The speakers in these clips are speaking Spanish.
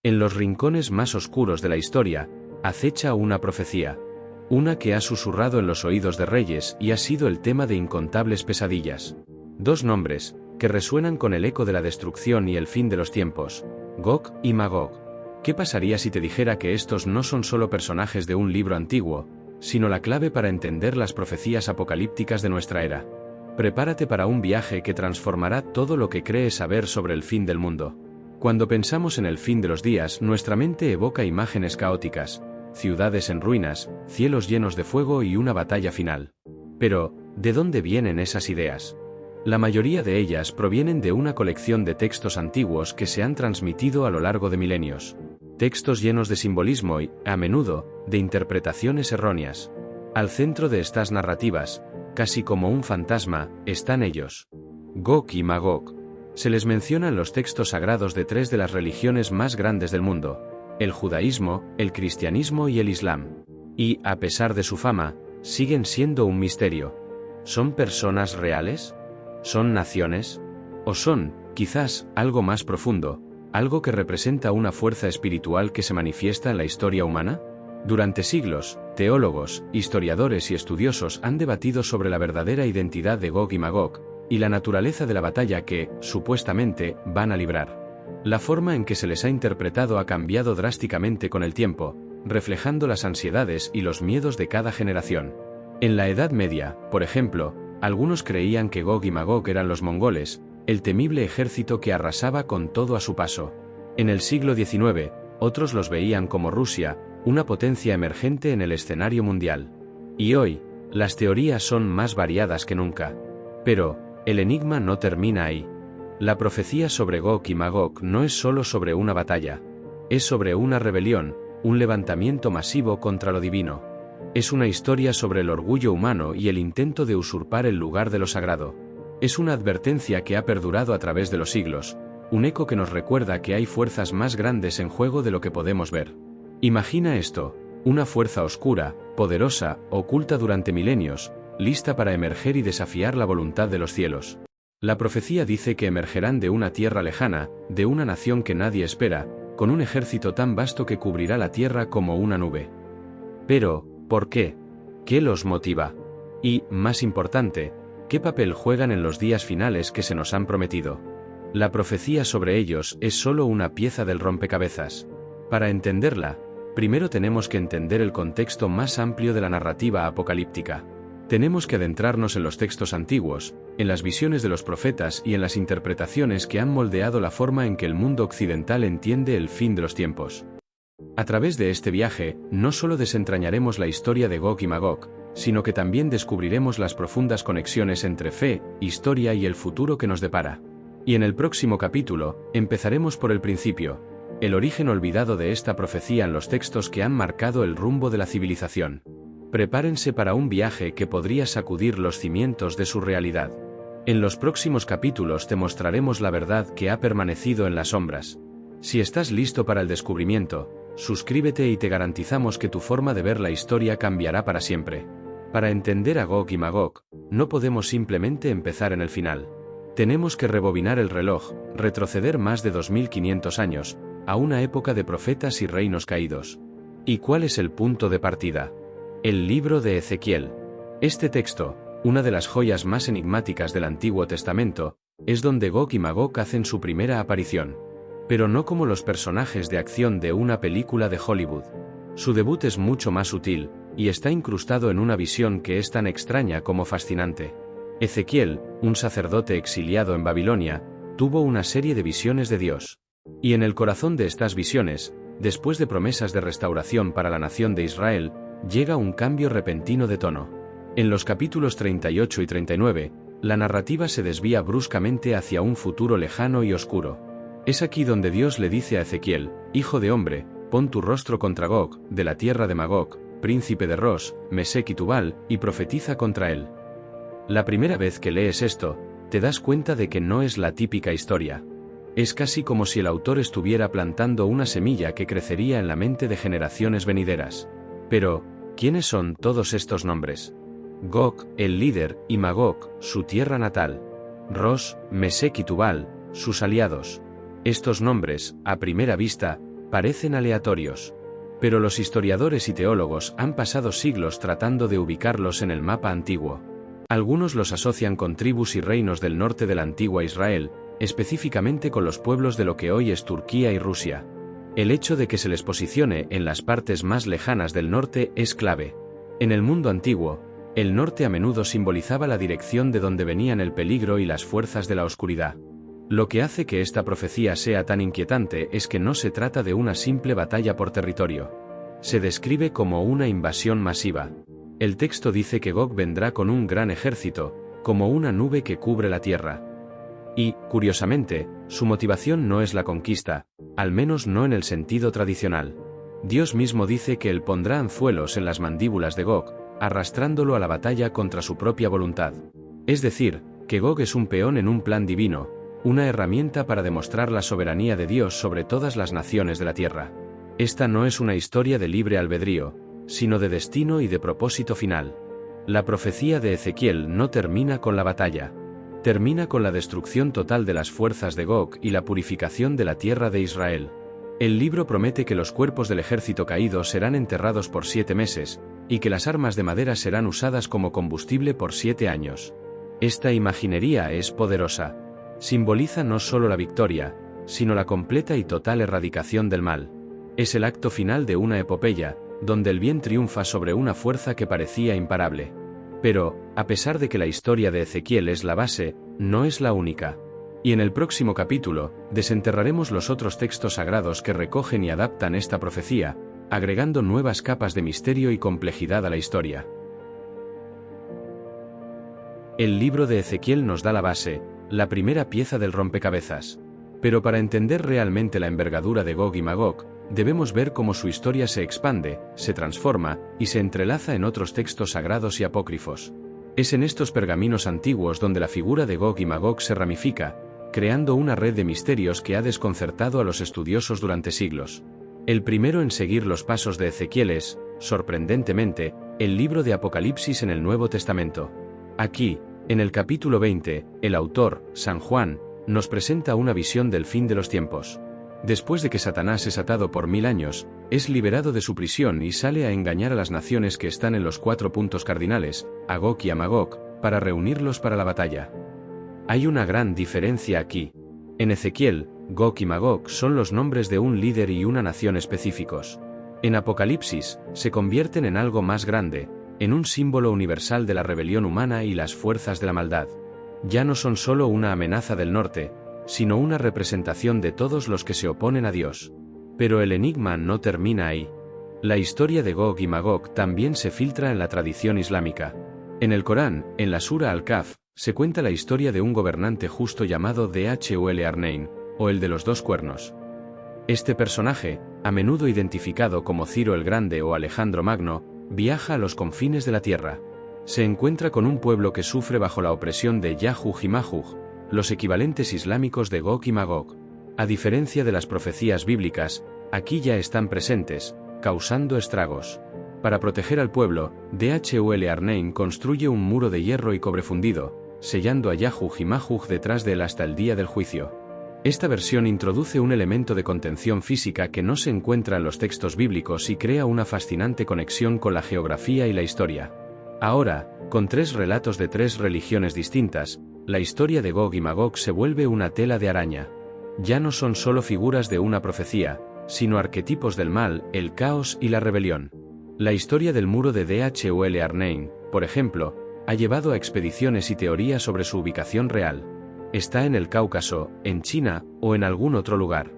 En los rincones más oscuros de la historia, acecha una profecía. Una que ha susurrado en los oídos de reyes y ha sido el tema de incontables pesadillas. Dos nombres, que resuenan con el eco de la destrucción y el fin de los tiempos: Gog y Magog. ¿Qué pasaría si te dijera que estos no son solo personajes de un libro antiguo, sino la clave para entender las profecías apocalípticas de nuestra era? Prepárate para un viaje que transformará todo lo que crees saber sobre el fin del mundo. Cuando pensamos en el fin de los días, nuestra mente evoca imágenes caóticas, ciudades en ruinas, cielos llenos de fuego y una batalla final. Pero, ¿de dónde vienen esas ideas? La mayoría de ellas provienen de una colección de textos antiguos que se han transmitido a lo largo de milenios. Textos llenos de simbolismo y, a menudo, de interpretaciones erróneas. Al centro de estas narrativas, casi como un fantasma, están ellos: Gog y Magog. Se les menciona en los textos sagrados de tres de las religiones más grandes del mundo: el judaísmo, el cristianismo y el islam. Y, a pesar de su fama, siguen siendo un misterio. ¿Son personas reales? ¿Son naciones? ¿O son, quizás, algo más profundo, algo que representa una fuerza espiritual que se manifiesta en la historia humana? Durante siglos, teólogos, historiadores y estudiosos han debatido sobre la verdadera identidad de Gog y Magog, y la naturaleza de la batalla que, supuestamente, van a librar. La forma en que se les ha interpretado ha cambiado drásticamente con el tiempo, reflejando las ansiedades y los miedos de cada generación. En la Edad Media, por ejemplo, algunos creían que Gog y Magog eran los mongoles, el temible ejército que arrasaba con todo a su paso. En el siglo XIX, otros los veían como Rusia, una potencia emergente en el escenario mundial. Y hoy, las teorías son más variadas que nunca. Pero, el enigma no termina ahí. La profecía sobre Gog y Magog no es solo sobre una batalla. Es sobre una rebelión, un levantamiento masivo contra lo divino. Es una historia sobre el orgullo humano y el intento de usurpar el lugar de lo sagrado. Es una advertencia que ha perdurado a través de los siglos, un eco que nos recuerda que hay fuerzas más grandes en juego de lo que podemos ver. Imagina esto: una fuerza oscura, poderosa, oculta durante milenios, lista para emerger y desafiar la voluntad de los cielos. La profecía dice que emergerán de una tierra lejana, de una nación que nadie espera, con un ejército tan vasto que cubrirá la tierra como una nube. Pero, ¿por qué? ¿Qué los motiva? Y, más importante, ¿qué papel juegan en los días finales que se nos han prometido? La profecía sobre ellos es solo una pieza del rompecabezas. Para entenderla, primero tenemos que entender el contexto más amplio de la narrativa apocalíptica. Tenemos que adentrarnos en los textos antiguos, en las visiones de los profetas y en las interpretaciones que han moldeado la forma en que el mundo occidental entiende el fin de los tiempos. A través de este viaje, no solo desentrañaremos la historia de Gog y Magog, sino que también descubriremos las profundas conexiones entre fe, historia y el futuro que nos depara. Y en el próximo capítulo, empezaremos por el principio, el origen olvidado de esta profecía en los textos que han marcado el rumbo de la civilización. Prepárense para un viaje que podría sacudir los cimientos de su realidad. En los próximos capítulos te mostraremos la verdad que ha permanecido en las sombras. Si estás listo para el descubrimiento, suscríbete y te garantizamos que tu forma de ver la historia cambiará para siempre. Para entender a Gog y Magog, no podemos simplemente empezar en el final. Tenemos que rebobinar el reloj, retroceder más de 2500 años, a una época de profetas y reinos caídos. ¿Y cuál es el punto de partida? El libro de Ezequiel. Este texto, una de las joyas más enigmáticas del Antiguo Testamento, es donde Gog y Magog hacen su primera aparición. Pero no como los personajes de acción de una película de Hollywood. Su debut es mucho más sutil, y está incrustado en una visión que es tan extraña como fascinante. Ezequiel, un sacerdote exiliado en Babilonia, tuvo una serie de visiones de Dios. Y en el corazón de estas visiones, después de promesas de restauración para la nación de Israel, llega un cambio repentino de tono. En los capítulos 38 y 39, la narrativa se desvía bruscamente hacia un futuro lejano y oscuro. Es aquí donde Dios le dice a Ezequiel: «Hijo de hombre, pon tu rostro contra Gog, de la tierra de Magog, príncipe de Ros, Mesec y Tubal, y profetiza contra él». La primera vez que lees esto, te das cuenta de que no es la típica historia. Es casi como si el autor estuviera plantando una semilla que crecería en la mente de generaciones venideras. Pero, ¿quiénes son todos estos nombres? Gog, el líder, y Magog, su tierra natal. Ros, Mesec y Tubal, sus aliados. Estos nombres, a primera vista, parecen aleatorios. Pero los historiadores y teólogos han pasado siglos tratando de ubicarlos en el mapa antiguo. Algunos los asocian con tribus y reinos del norte de la antigua Israel, específicamente con los pueblos de lo que hoy es Turquía y Rusia. El hecho de que se les posicione en las partes más lejanas del norte es clave. En el mundo antiguo, el norte a menudo simbolizaba la dirección de donde venían el peligro y las fuerzas de la oscuridad. Lo que hace que esta profecía sea tan inquietante es que no se trata de una simple batalla por territorio. Se describe como una invasión masiva. El texto dice que Gog vendrá con un gran ejército, como una nube que cubre la tierra. Y, curiosamente, su motivación no es la conquista, al menos no en el sentido tradicional. Dios mismo dice que él pondrá anzuelos en las mandíbulas de Gog, arrastrándolo a la batalla contra su propia voluntad. Es decir, que Gog es un peón en un plan divino, una herramienta para demostrar la soberanía de Dios sobre todas las naciones de la tierra. Esta no es una historia de libre albedrío, sino de destino y de propósito final. La profecía de Ezequiel no termina con la batalla. Termina con la destrucción total de las fuerzas de Gog y la purificación de la tierra de Israel. El libro promete que los cuerpos del ejército caído serán enterrados por 7 meses, y que las armas de madera serán usadas como combustible por 7 años. Esta imaginería es poderosa. Simboliza no solo la victoria, sino la completa y total erradicación del mal. Es el acto final de una epopeya, donde el bien triunfa sobre una fuerza que parecía imparable. Pero, a pesar de que la historia de Ezequiel es la base, no es la única. Y en el próximo capítulo, desenterraremos los otros textos sagrados que recogen y adaptan esta profecía, agregando nuevas capas de misterio y complejidad a la historia. El libro de Ezequiel nos da la base, la primera pieza del rompecabezas. Pero para entender realmente la envergadura de Gog y Magog, debemos ver cómo su historia se expande, se transforma y se entrelaza en otros textos sagrados y apócrifos. Es en estos pergaminos antiguos donde la figura de Gog y Magog se ramifica, creando una red de misterios que ha desconcertado a los estudiosos durante siglos. El primero en seguir los pasos de Ezequiel es, sorprendentemente, el libro de Apocalipsis en el Nuevo Testamento. Aquí, en el capítulo 20, el autor, San Juan, nos presenta una visión del fin de los tiempos. Después de que Satanás es atado por 1000 años, es liberado de su prisión y sale a engañar a las naciones que están en los 4 puntos cardinales, a Gog y a Magog, para reunirlos para la batalla. Hay una gran diferencia aquí. En Ezequiel, Gog y Magog son los nombres de un líder y una nación específicos. En Apocalipsis, se convierten en algo más grande, en un símbolo universal de la rebelión humana y las fuerzas de la maldad. Ya no son solo una amenaza del norte, sino una representación de todos los que se oponen a Dios. Pero el enigma no termina ahí. La historia de Gog y Magog también se filtra en la tradición islámica. En el Corán, en la Sura Al-Kahf, se cuenta la historia de un gobernante justo llamado Dhul Arnein, o el de los 2 cuernos. Este personaje, a menudo identificado como Ciro el Grande o Alejandro Magno, viaja a los confines de la tierra. Se encuentra con un pueblo que sufre bajo la opresión de Yajuj y Majuj, los equivalentes islámicos de Gog y Magog. A diferencia de las profecías bíblicas, aquí ya están presentes, causando estragos. Para proteger al pueblo, Dhul Arnein construye un muro de hierro y cobre fundido, sellando a Yajuj y Majuj detrás de él hasta el día del juicio. Esta versión introduce un elemento de contención física que no se encuentra en los textos bíblicos y crea una fascinante conexión con la geografía y la historia. Ahora, con 3 relatos de 3 religiones distintas, la historia de Gog y Magog se vuelve una tela de araña. Ya no son solo figuras de una profecía, sino arquetipos del mal, el caos y la rebelión. La historia del muro de Dhul Arnein, por ejemplo, ha llevado a expediciones y teorías sobre su ubicación real. ¿Está en el Cáucaso, en China o en algún otro lugar?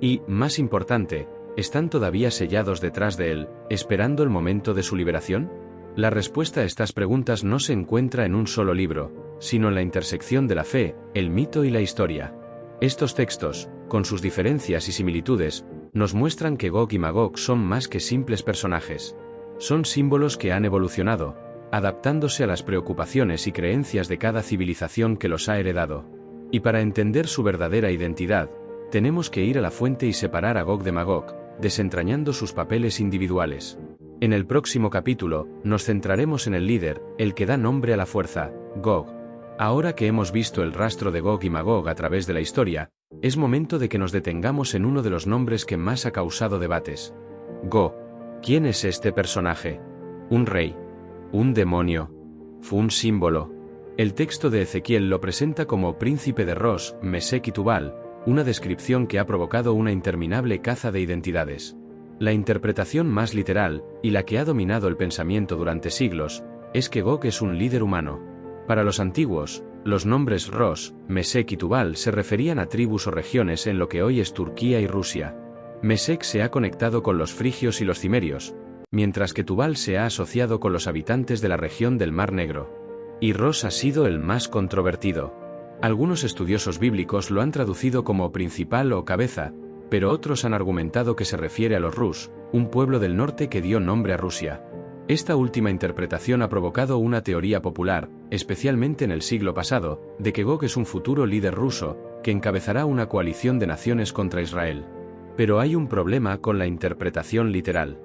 Y, más importante, ¿están todavía sellados detrás de él, esperando el momento de su liberación? La respuesta a estas preguntas no se encuentra en un solo libro, sino en la intersección de la fe, el mito y la historia. Estos textos, con sus diferencias y similitudes, nos muestran que Gog y Magog son más que simples personajes. Son símbolos que han evolucionado, adaptándose a las preocupaciones y creencias de cada civilización que los ha heredado. Y para entender su verdadera identidad, tenemos que ir a la fuente y separar a Gog de Magog, desentrañando sus papeles individuales. En el próximo capítulo, nos centraremos en el líder, el que da nombre a la fuerza, Gog. Ahora que hemos visto el rastro de Gog y Magog a través de la historia, Es momento de que nos detengamos en uno de los nombres que más ha causado debates. Go. ¿Quién es este personaje? ¿Un rey? ¿Un demonio? ¿Fue un símbolo? El texto de Ezequiel lo presenta como príncipe de Ros, Mesec y Tubal, una descripción que ha provocado una interminable caza de identidades. La interpretación más literal, y la que ha dominado el pensamiento durante siglos, es que Gog es un líder humano. Para los antiguos, los nombres Ros, Mesec y Tubal se referían a tribus o regiones en lo que hoy es Turquía y Rusia. Mesec se ha conectado con los frigios y los cimerios, mientras que Tubal se ha asociado con los habitantes de la región del Mar Negro. Y Ros ha sido el más controvertido. Algunos estudiosos bíblicos lo han traducido como principal o cabeza, pero otros han argumentado que se refiere a los Rus, un pueblo del norte que dio nombre a Rusia. Esta última interpretación ha provocado una teoría popular, especialmente en el siglo pasado, de que Gog es un futuro líder ruso, que encabezará una coalición de naciones contra Israel. Pero hay un problema con la interpretación literal.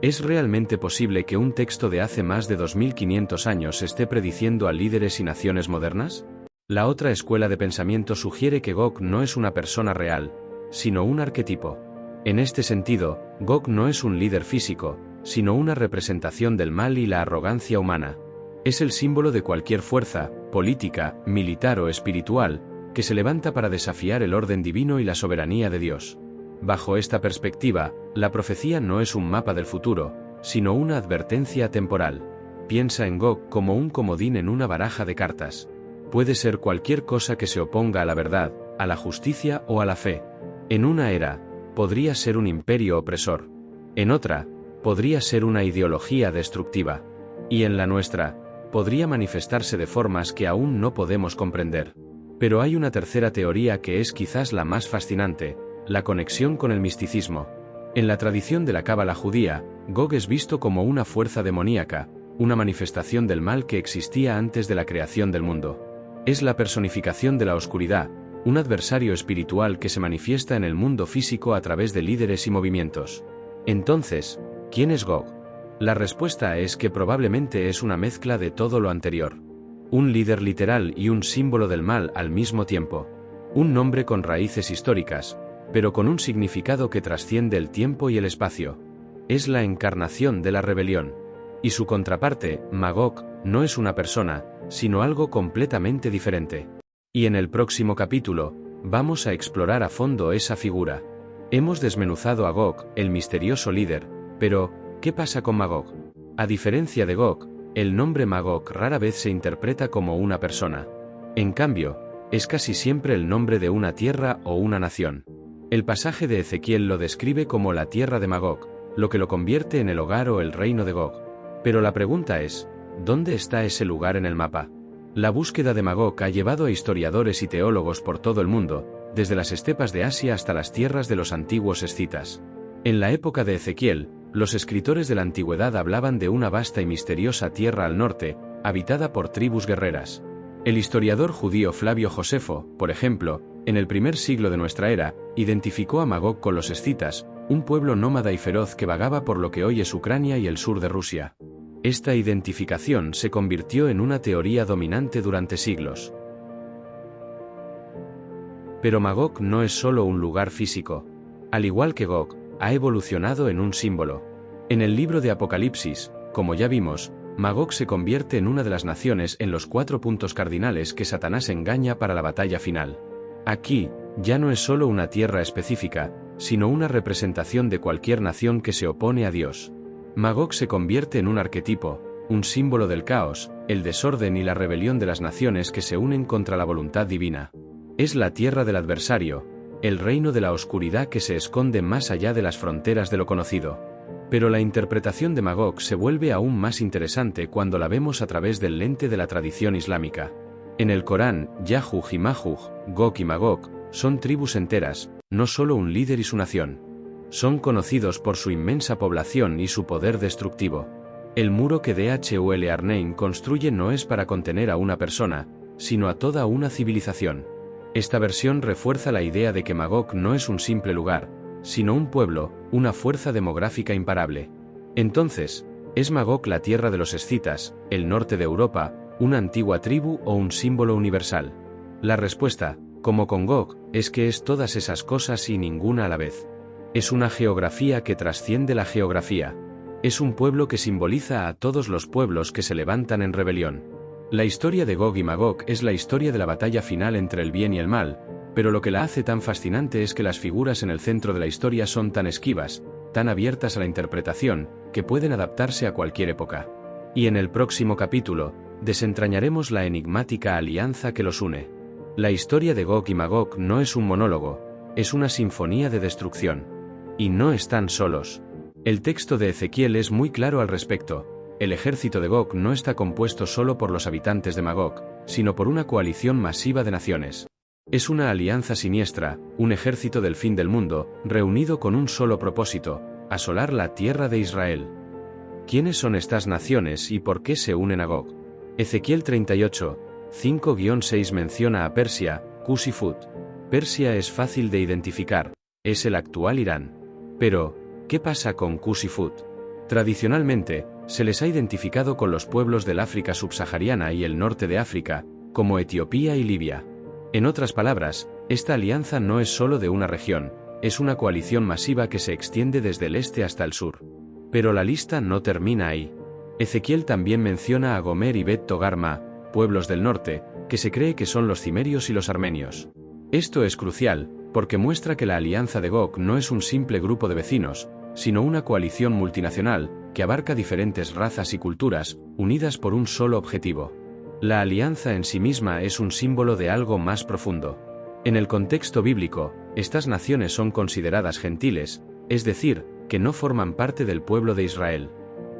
¿Es realmente posible que un texto de hace más de 2500 años esté prediciendo a líderes y naciones modernas? La otra escuela de pensamiento sugiere que Gog no es una persona real, sino un arquetipo. En este sentido, Gog no es un líder físico, sino una representación del mal y la arrogancia humana. Es el símbolo de cualquier fuerza, política, militar o espiritual, que se levanta para desafiar el orden divino y la soberanía de Dios. Bajo esta perspectiva, la profecía no es un mapa del futuro, sino una advertencia temporal. Piensa en Gog como un comodín en una baraja de cartas. Puede ser cualquier cosa que se oponga a la verdad, a la justicia o a la fe. En una era, podría ser un imperio opresor. En otra, podría ser una ideología destructiva. Y en la nuestra, podría manifestarse de formas que aún no podemos comprender. Pero hay una tercera teoría que es quizás la más fascinante: la conexión con el misticismo. En la tradición de la cábala judía, Gog es visto como una fuerza demoníaca, una manifestación del mal que existía antes de la creación del mundo. Es la personificación de la oscuridad, un adversario espiritual que se manifiesta en el mundo físico a través de líderes y movimientos. Entonces, ¿quién es Gog? La respuesta es que probablemente es una mezcla de todo lo anterior. Un líder literal y un símbolo del mal al mismo tiempo. Un nombre con raíces históricas, pero con un significado que trasciende el tiempo y el espacio. Es la encarnación de la rebelión. Y su contraparte, Magog, no es una persona, sino algo completamente diferente. Y en el próximo capítulo, vamos a explorar a fondo esa figura. Hemos desmenuzado a Gog, el misterioso líder, pero, ¿qué pasa con Magog? A diferencia de Gog, el nombre Magog rara vez se interpreta como una persona. En cambio, es casi siempre el nombre de una tierra o una nación. El pasaje de Ezequiel lo describe como la tierra de Magog, lo que lo convierte en el hogar o el reino de Gog. Pero la pregunta es, ¿dónde está ese lugar en el mapa? La búsqueda de Magog ha llevado a historiadores y teólogos por todo el mundo, desde las estepas de Asia hasta las tierras de los antiguos escitas. En la época de Ezequiel, los escritores de la antigüedad hablaban de una vasta y misteriosa tierra al norte, habitada por tribus guerreras. El historiador judío Flavio Josefo, por ejemplo, en el primer siglo de nuestra era, identificó a Magog con los escitas, un pueblo nómada y feroz que vagaba por lo que hoy es Ucrania y el sur de Rusia. Esta identificación se convirtió en una teoría dominante durante siglos. Pero Magog no es solo un lugar físico. Al igual que Gog, ha evolucionado en un símbolo. En el libro de Apocalipsis, como ya vimos, Magog se convierte en una de las naciones en los 4 puntos cardinales que Satanás engaña para la batalla final. Aquí, ya no es solo una tierra específica, sino una representación de cualquier nación que se opone a Dios. Magog se convierte en un arquetipo, un símbolo del caos, el desorden y la rebelión de las naciones que se unen contra la voluntad divina. Es la tierra del adversario, el reino de la oscuridad que se esconde más allá de las fronteras de lo conocido. Pero la interpretación de Magog se vuelve aún más interesante cuando la vemos a través del lente de la tradición islámica. En el Corán, Yajuj y Majuj, Gog y Magog, son tribus enteras, no solo un líder y su nación. Son conocidos por su inmensa población y su poder destructivo. El muro que Dhul Arnein construye no es para contener a una persona, sino a toda una civilización. Esta versión refuerza la idea de que Magog no es un simple lugar, sino un pueblo, una fuerza demográfica imparable. Entonces, ¿es Magog la tierra de los escitas, el norte de Europa, una antigua tribu o un símbolo universal? La respuesta, Como con Gog, es que es todas esas cosas y ninguna a la vez. Es una geografía que trasciende la geografía. Es un pueblo que simboliza a todos los pueblos que se levantan en rebelión. La historia de Gog y Magog es la historia de la batalla final entre el bien y el mal, pero lo que la hace tan fascinante es que las figuras en el centro de la historia son tan esquivas, tan abiertas a la interpretación, que pueden adaptarse a cualquier época. Y en el próximo capítulo, desentrañaremos la enigmática alianza que los une. La historia de Gog y Magog no es un monólogo, es una sinfonía de destrucción. Y no están solos. El texto de Ezequiel es muy claro al respecto. El ejército de Gog no está compuesto solo por los habitantes de Magog, sino por una coalición masiva de naciones. Es una alianza siniestra, un ejército del fin del mundo, reunido con un solo propósito: asolar la tierra de Israel. ¿Quiénes son estas naciones y por qué se unen a Gog? Ezequiel 38, 5-6 menciona a Persia, Cus y Fut. Persia es fácil de identificar, es el actual Irán. Pero, ¿qué pasa con Cus y Fut? Tradicionalmente, se les ha identificado con los pueblos del África subsahariana y el norte de África, como Etiopía y Libia. En otras palabras, esta alianza no es solo de una región, es una coalición masiva que se extiende desde el este hasta el sur. Pero la lista no termina ahí. Ezequiel también menciona a Gomer y Bet Togarma, pueblos del norte, que se cree que son los cimerios y los armenios. Esto es crucial, porque muestra que la alianza de Gog no es un simple grupo de vecinos, sino una coalición multinacional, que abarca diferentes razas y culturas, unidas por un solo objetivo. La alianza en sí misma es un símbolo de algo más profundo. En el contexto bíblico, estas naciones son consideradas gentiles, es decir, que no forman parte del pueblo de Israel.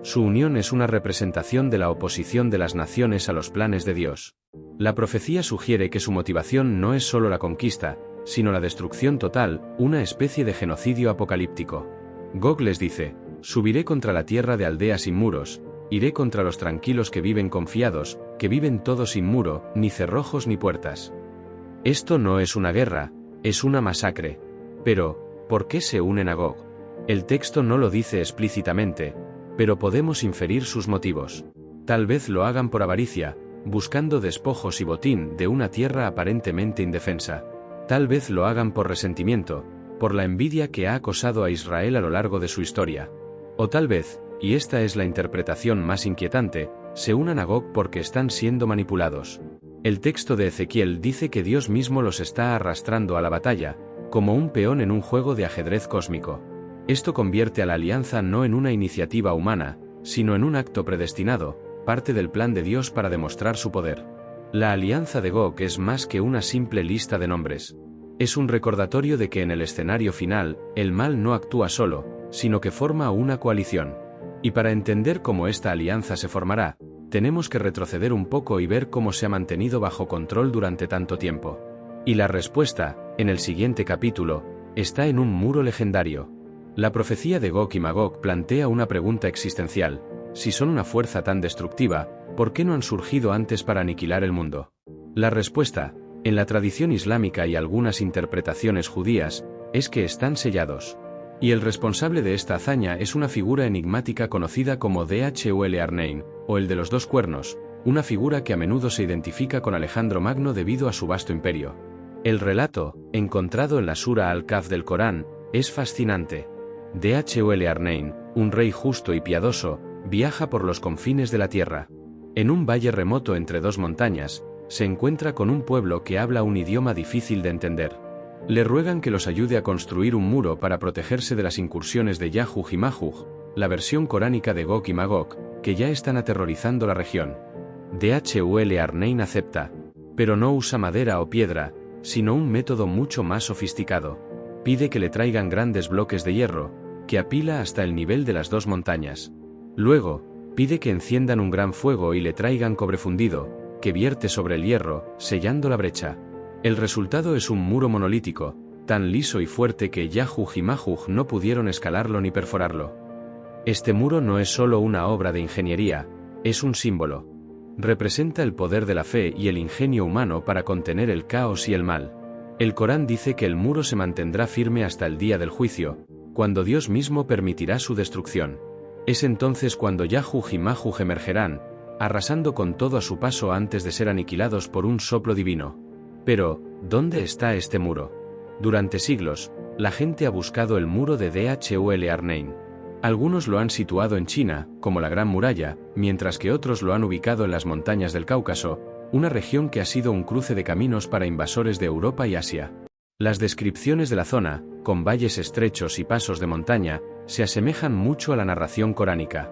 Su unión es una representación de la oposición de las naciones a los planes de Dios. La profecía sugiere que su motivación no es solo la conquista, sino la destrucción total, una especie de genocidio apocalíptico. Gog les dice: subiré contra la tierra de aldeas sin muros, iré contra los tranquilos que viven confiados, que viven todos sin muro, ni cerrojos ni puertas. Esto no es una guerra, es una masacre. Pero, ¿por qué se unen a Gog? El texto no lo dice explícitamente, pero podemos inferir sus motivos. Tal vez lo hagan por avaricia, buscando despojos y botín de una tierra aparentemente indefensa. Tal vez lo hagan por resentimiento, por la envidia que ha acosado a Israel a lo largo de su historia. O tal vez, y esta es la interpretación más inquietante, se unan a Gog porque están siendo manipulados. El texto de Ezequiel dice que Dios mismo los está arrastrando a la batalla, como un peón en un juego de ajedrez cósmico. Esto convierte a la alianza no en una iniciativa humana, sino en un acto predestinado, parte del plan de Dios para demostrar su poder. La alianza de Gog es más que una simple lista de nombres. Es un recordatorio de que en el escenario final, el mal no actúa solo, sino que forma una coalición. Y para entender cómo esta alianza se formará, tenemos que retroceder un poco y ver cómo se ha mantenido bajo control durante tanto tiempo. Y la respuesta, en el siguiente capítulo, está en un muro legendario. La profecía de Gog y Magog plantea una pregunta existencial: si son una fuerza tan destructiva, ¿por qué no han surgido antes para aniquilar el mundo? La respuesta, en la tradición islámica y algunas interpretaciones judías, es que están sellados. Y el responsable de esta hazaña es una figura enigmática conocida como Dhul Arnein, o el de los dos cuernos, una figura que a menudo se identifica con Alejandro Magno debido a su vasto imperio. El relato, encontrado en la Sura Al-Kahf del Corán, es fascinante. Dhul Arnein, un rey justo y piadoso, viaja por los confines de la tierra. En un valle remoto entre dos montañas, se encuentra con un pueblo que habla un idioma difícil de entender. Le ruegan que los ayude a construir un muro para protegerse de las incursiones de Yajuj y Majuj, la versión coránica de Gog y Magog, que ya están aterrorizando la región. Dhul Arnein acepta, pero no usa madera o piedra, sino un método mucho más sofisticado. Pide que le traigan grandes bloques de hierro, que apila hasta el nivel de las dos montañas. Luego, pide que enciendan un gran fuego y le traigan cobre fundido, que vierte sobre el hierro, sellando la brecha. El resultado es un muro monolítico, tan liso y fuerte que Yajuj y Majuj no pudieron escalarlo ni perforarlo. Este muro no es solo una obra de ingeniería, es un símbolo. Representa el poder de la fe y el ingenio humano para contener el caos y el mal. El Corán dice que el muro se mantendrá firme hasta el día del juicio, cuando Dios mismo permitirá su destrucción. Es entonces cuando Yajuj y Majuj emergerán, arrasando con todo a su paso antes de ser aniquilados por un soplo divino. Pero, ¿dónde está este muro? Durante siglos, la gente ha buscado el muro de Dhul Arnein. Algunos lo han situado en China, como la Gran Muralla, mientras que otros lo han ubicado en las montañas del Cáucaso, una región que ha sido un cruce de caminos para invasores de Europa y Asia. Las descripciones de la zona, con valles estrechos y pasos de montaña, se asemejan mucho a la narración coránica.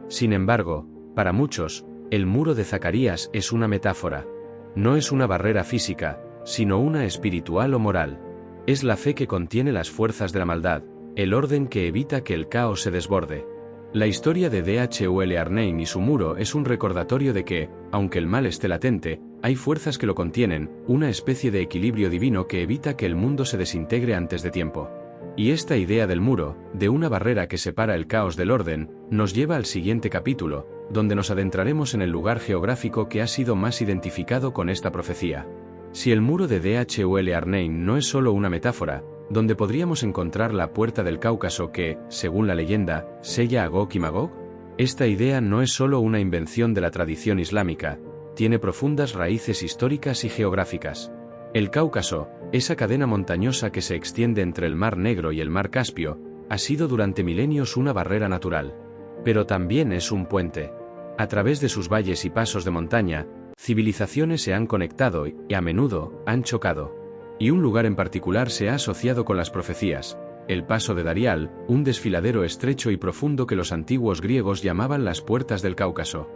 Sin embargo, para muchos, el muro de Zacarías es una metáfora. No es una barrera física, sino una espiritual o moral. Es la fe que contiene las fuerzas de la maldad, el orden que evita que el caos se desborde. La historia de Dhul Arnein y su muro es un recordatorio de que, aunque el mal esté latente, hay fuerzas que lo contienen, una especie de equilibrio divino que evita que el mundo se desintegre antes de tiempo. Y esta idea del muro, de una barrera que separa el caos del orden, nos lleva al siguiente capítulo, donde nos adentraremos en el lugar geográfico que ha sido más identificado con esta profecía. Si el muro de Dhul Arnein no es solo una metáfora, donde podríamos encontrar la puerta del Cáucaso que, según la leyenda, sella a Gog y Magog, esta idea no es solo una invención de la tradición islámica, tiene profundas raíces históricas y geográficas. El Cáucaso, esa cadena montañosa que se extiende entre el Mar Negro y el Mar Caspio, ha sido durante milenios una barrera natural. Pero también es un puente. A través de sus valles y pasos de montaña, civilizaciones se han conectado y, a menudo, han chocado. Y un lugar en particular se ha asociado con las profecías, el paso de Darial, un desfiladero estrecho y profundo que los antiguos griegos llamaban las puertas del Cáucaso.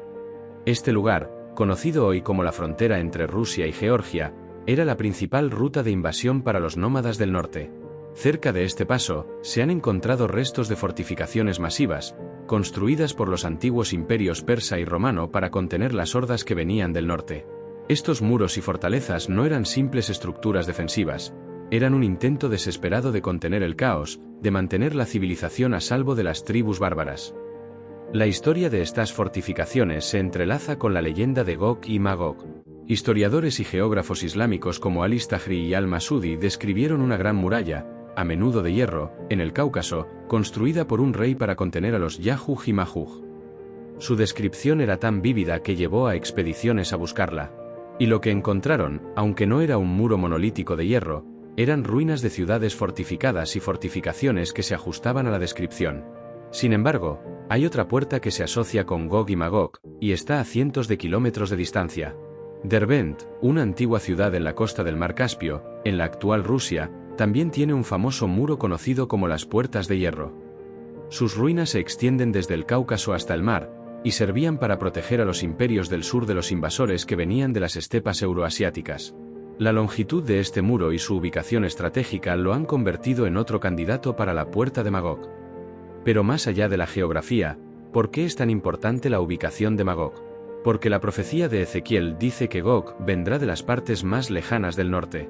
Este lugar, conocido hoy como la frontera entre Rusia y Georgia, era la principal ruta de invasión para los nómadas del norte. Cerca de este paso, se han encontrado restos de fortificaciones masivas, construidas por los antiguos imperios persa y romano para contener las hordas que venían del norte. Estos muros y fortalezas no eran simples estructuras defensivas, eran un intento desesperado de contener el caos, de mantener la civilización a salvo de las tribus bárbaras. La historia de estas fortificaciones se entrelaza con la leyenda de Gog y Magog. Historiadores y geógrafos islámicos como Al-Istahri y Al-Masudi describieron una gran muralla, a menudo de hierro, en el Cáucaso, construida por un rey para contener a los Yajuj y Majuj. Su descripción era tan vívida que llevó a expediciones a buscarla. Y lo que encontraron, aunque no era un muro monolítico de hierro, eran ruinas de ciudades fortificadas y fortificaciones que se ajustaban a la descripción. Sin embargo, hay otra puerta que se asocia con Gog y Magog, y está a cientos de kilómetros de distancia. Derbent, una antigua ciudad en la costa del Mar Caspio, en la actual Rusia, también tiene un famoso muro conocido como las Puertas de Hierro. Sus ruinas se extienden desde el Cáucaso hasta el mar, y servían para proteger a los imperios del sur de los invasores que venían de las estepas euroasiáticas. La longitud de este muro y su ubicación estratégica lo han convertido en otro candidato para la Puerta de Magog. Pero más allá de la geografía, ¿por qué es tan importante la ubicación de Magog? Porque la profecía de Ezequiel dice que Gog vendrá de las partes más lejanas del norte.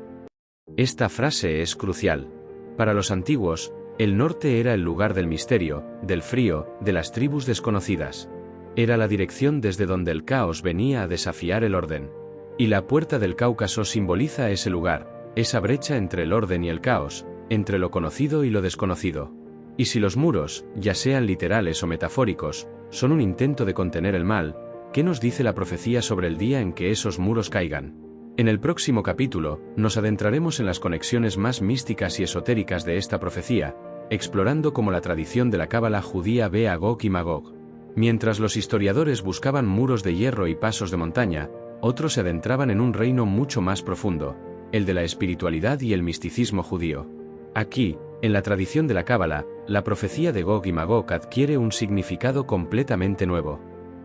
Esta frase es crucial. Para los antiguos, el norte era el lugar del misterio, del frío, de las tribus desconocidas. Era la dirección desde donde el caos venía a desafiar el orden. Y la puerta del Cáucaso simboliza ese lugar, esa brecha entre el orden y el caos, entre lo conocido y lo desconocido. Y si los muros, ya sean literales o metafóricos, son un intento de contener el mal, ¿qué nos dice la profecía sobre el día en que esos muros caigan? En el próximo capítulo, nos adentraremos en las conexiones más místicas y esotéricas de esta profecía, explorando cómo la tradición de la cábala judía ve a Gog y Magog. Mientras los historiadores buscaban muros de hierro y pasos de montaña, otros se adentraban en un reino mucho más profundo, el de la espiritualidad y el misticismo judío. Aquí, en la tradición de la cábala, la profecía de Gog y Magog adquiere un significado completamente nuevo.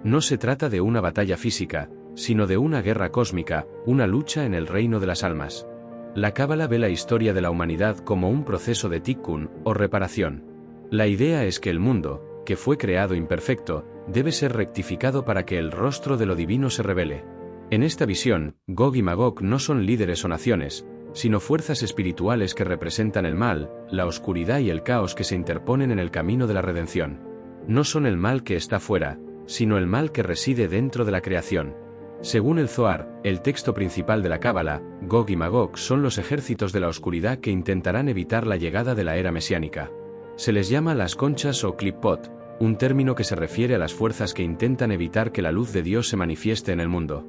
No se trata de una batalla física, sino de una guerra cósmica, una lucha en el reino de las almas. La cábala ve la historia de la humanidad como un proceso de tikkun, o reparación. La idea es que el mundo, que fue creado imperfecto, debe ser rectificado para que el rostro de lo divino se revele. En esta visión, Gog y Magog no son líderes o naciones, sino fuerzas espirituales que representan el mal, la oscuridad y el caos que se interponen en el camino de la redención. No son el mal que está fuera, sino el mal que reside dentro de la creación. Según el Zohar, el texto principal de la cábala, Gog y Magog son los ejércitos de la oscuridad que intentarán evitar la llegada de la era mesiánica. Se les llama las conchas o klippot, un término que se refiere a las fuerzas que intentan evitar que la luz de Dios se manifieste en el mundo.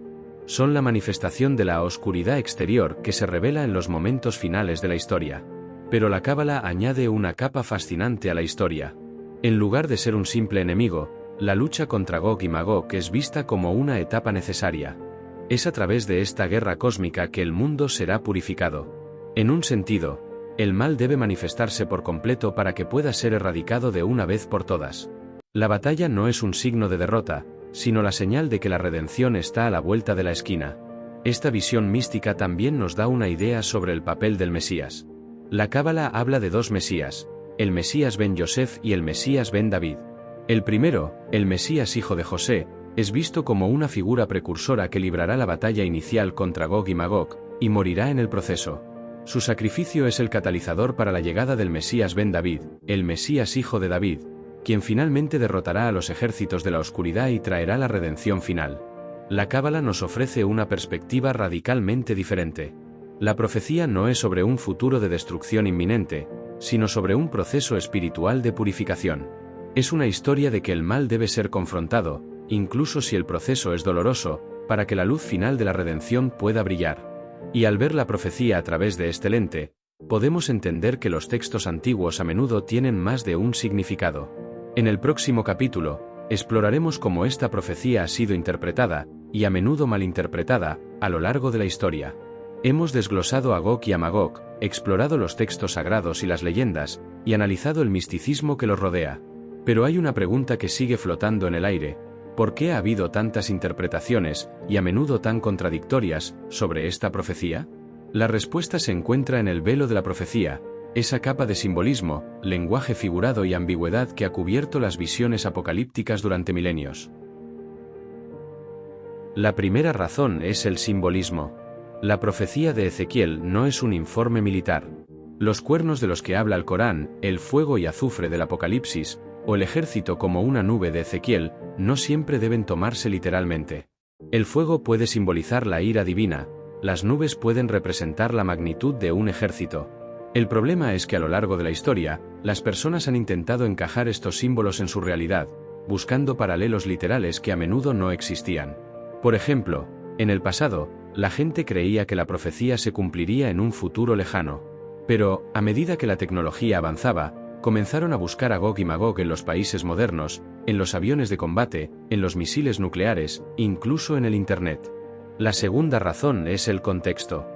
Son la manifestación de la oscuridad exterior que se revela en los momentos finales de la historia. Pero la Cábala añade una capa fascinante a la historia. En lugar de ser un simple enemigo, la lucha contra Gog y Magog es vista como una etapa necesaria. Es a través de esta guerra cósmica que el mundo será purificado. En un sentido, el mal debe manifestarse por completo para que pueda ser erradicado de una vez por todas. La batalla no es un signo de derrota, sino la señal de que la redención está a la vuelta de la esquina. Esta visión mística también nos da una idea sobre el papel del Mesías. La Cábala habla de dos Mesías, el Mesías ben Yosef y el Mesías ben David. El primero, el Mesías hijo de José, es visto como una figura precursora que librará la batalla inicial contra Gog y Magog, y morirá en el proceso. Su sacrificio es el catalizador para la llegada del Mesías ben David, el Mesías hijo de David, quien finalmente derrotará a los ejércitos de la oscuridad y traerá la redención final. La Cábala nos ofrece una perspectiva radicalmente diferente. La profecía no es sobre un futuro de destrucción inminente, sino sobre un proceso espiritual de purificación. Es una historia de que el mal debe ser confrontado, incluso si el proceso es doloroso, para que la luz final de la redención pueda brillar. Y al ver la profecía a través de este lente, podemos entender que los textos antiguos a menudo tienen más de un significado. En el próximo capítulo, exploraremos cómo esta profecía ha sido interpretada, y a menudo malinterpretada, a lo largo de la historia. Hemos desglosado a Gog y a Magog, explorado los textos sagrados y las leyendas, y analizado el misticismo que los rodea. Pero hay una pregunta que sigue flotando en el aire: ¿por qué ha habido tantas interpretaciones, y a menudo tan contradictorias, sobre esta profecía? La respuesta se encuentra en el velo de la profecía, esa capa de simbolismo, lenguaje figurado y ambigüedad que ha cubierto las visiones apocalípticas durante milenios. La primera razón es el simbolismo. La profecía de Ezequiel no es un informe militar. Los cuernos de los que habla el Corán, el fuego y azufre del Apocalipsis, o el ejército como una nube de Ezequiel, no siempre deben tomarse literalmente. El fuego puede simbolizar la ira divina, las nubes pueden representar la magnitud de un ejército. El problema es que a lo largo de la historia, las personas han intentado encajar estos símbolos en su realidad, buscando paralelos literales que a menudo no existían. Por ejemplo, en el pasado, la gente creía que la profecía se cumpliría en un futuro lejano. Pero, a medida que la tecnología avanzaba, comenzaron a buscar a Gog y Magog en los países modernos, en los aviones de combate, en los misiles nucleares, incluso en el Internet. La segunda razón es el contexto.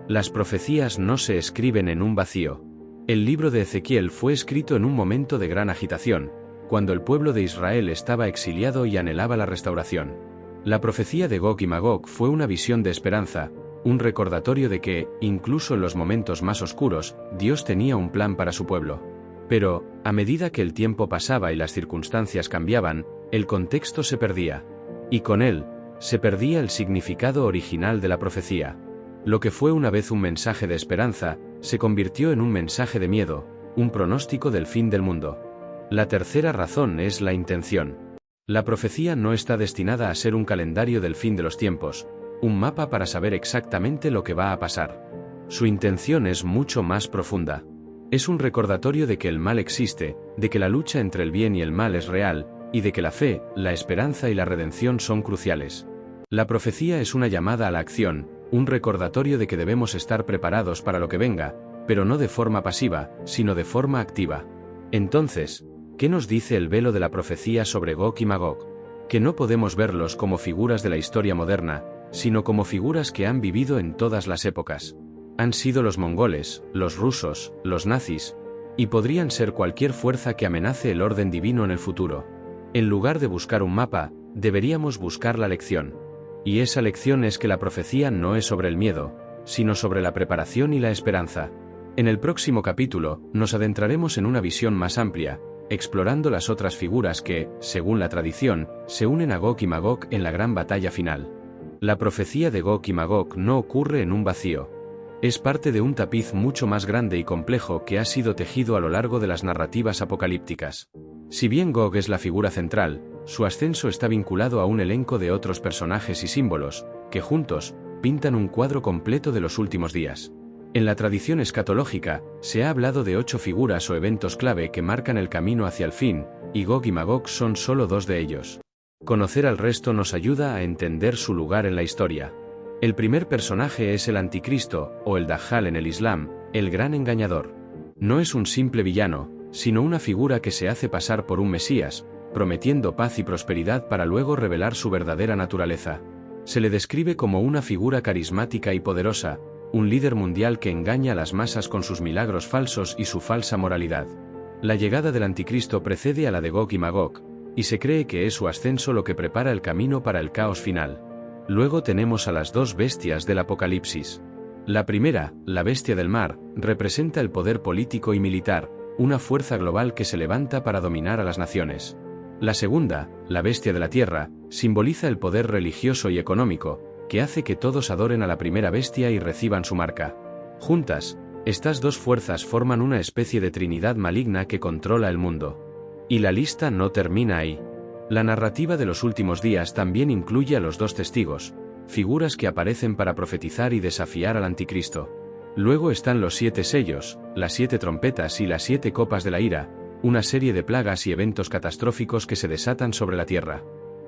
Las profecías no se escriben en un vacío. El libro de Ezequiel fue escrito en un momento de gran agitación, cuando el pueblo de Israel estaba exiliado y anhelaba la restauración. La profecía de Gog y Magog fue una visión de esperanza, un recordatorio de que, incluso en los momentos más oscuros, Dios tenía un plan para su pueblo. Pero, a medida que el tiempo pasaba y las circunstancias cambiaban, el contexto se perdía. Y con él, se perdía el significado original de la profecía. Lo que fue una vez un mensaje de esperanza, se convirtió en un mensaje de miedo, un pronóstico del fin del mundo. La tercera razón es la intención. La profecía no está destinada a ser un calendario del fin de los tiempos, un mapa para saber exactamente lo que va a pasar. Su intención es mucho más profunda. Es un recordatorio de que el mal existe, de que la lucha entre el bien y el mal es real, y de que la fe, la esperanza y la redención son cruciales. La profecía es una llamada a la acción, un recordatorio de que debemos estar preparados para lo que venga, pero no de forma pasiva, sino de forma activa. Entonces, ¿qué nos dice el velo de la profecía sobre Gog y Magog? Que no podemos verlos como figuras de la historia moderna, sino como figuras que han vivido en todas las épocas. Han sido los mongoles, los rusos, los nazis, y podrían ser cualquier fuerza que amenace el orden divino en el futuro. En lugar de buscar un mapa, deberíamos buscar la lección. Y esa lección es que la profecía no es sobre el miedo, sino sobre la preparación y la esperanza. En el próximo capítulo, nos adentraremos en una visión más amplia, explorando las otras figuras que, según la tradición, se unen a Gog y Magog en la gran batalla final. La profecía de Gog y Magog no ocurre en un vacío. Es parte de un tapiz mucho más grande y complejo que ha sido tejido a lo largo de las narrativas apocalípticas. Si bien Gog es la figura central, su ascenso está vinculado a un elenco de otros personajes y símbolos, que juntos, pintan un cuadro completo de los últimos días. En la tradición escatológica, se ha hablado de 8 figuras o eventos clave que marcan el camino hacia el fin, y Gog y Magog son solo 2 de ellos. Conocer al resto nos ayuda a entender su lugar en la historia. El primer personaje es el Anticristo, o el Dajjal en el Islam, el gran engañador. No es un simple villano, sino una figura que se hace pasar por un Mesías, prometiendo paz y prosperidad para luego revelar su verdadera naturaleza. Se le describe como una figura carismática y poderosa, un líder mundial que engaña a las masas con sus milagros falsos y su falsa moralidad. La llegada del Anticristo precede a la de Gog y Magog, y se cree que es su ascenso lo que prepara el camino para el caos final. Luego tenemos a las dos bestias del Apocalipsis. La primera, la bestia del mar, representa el poder político y militar, una fuerza global que se levanta para dominar a las naciones. La segunda, la bestia de la tierra, simboliza el poder religioso y económico, que hace que todos adoren a la primera bestia y reciban su marca. Juntas, estas dos fuerzas forman una especie de trinidad maligna que controla el mundo. Y la lista no termina ahí. La narrativa de los últimos días también incluye a los dos testigos, figuras que aparecen para profetizar y desafiar al Anticristo. Luego están los 7 sellos, las 7 trompetas y las 7 copas de la ira, una serie de plagas y eventos catastróficos que se desatan sobre la tierra.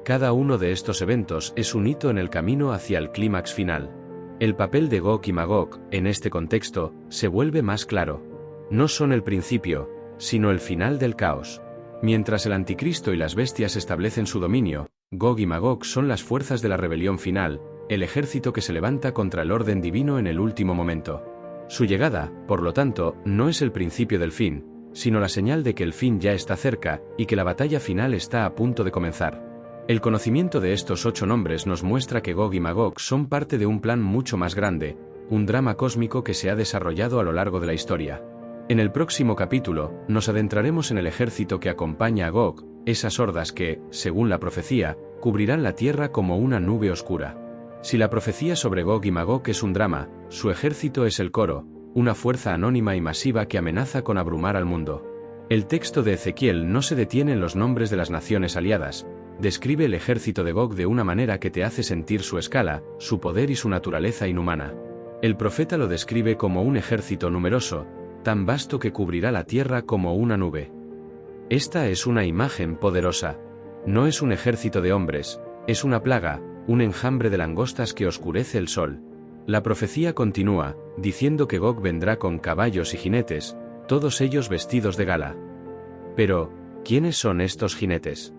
Cada uno de estos eventos es un hito en el camino hacia el clímax final. El papel de Gog y Magog, en este contexto, se vuelve más claro. No son el principio, sino el final del caos. Mientras el Anticristo y las bestias establecen su dominio, Gog y Magog son las fuerzas de la rebelión final, el ejército que se levanta contra el orden divino en el último momento. Su llegada, por lo tanto, no es el principio del fin, sino la señal de que el fin ya está cerca y que la batalla final está a punto de comenzar. El conocimiento de estos 8 nombres nos muestra que Gog y Magog son parte de un plan mucho más grande, un drama cósmico que se ha desarrollado a lo largo de la historia. En el próximo capítulo, nos adentraremos en el ejército que acompaña a Gog, esas hordas que, según la profecía, cubrirán la tierra como una nube oscura. Si la profecía sobre Gog y Magog es un drama, su ejército es el coro, una fuerza anónima y masiva que amenaza con abrumar al mundo. El texto de Ezequiel no se detiene en los nombres de las naciones aliadas, describe el ejército de Gog de una manera que te hace sentir su escala, su poder y su naturaleza inhumana. El profeta lo describe como un ejército numeroso, tan vasto que cubrirá la tierra como una nube. Esta es una imagen poderosa. No es un ejército de hombres, es una plaga, un enjambre de langostas que oscurece el sol. La profecía continúa, diciendo que Gog vendrá con caballos y jinetes, todos ellos vestidos de gala. Pero, ¿quiénes son estos jinetes?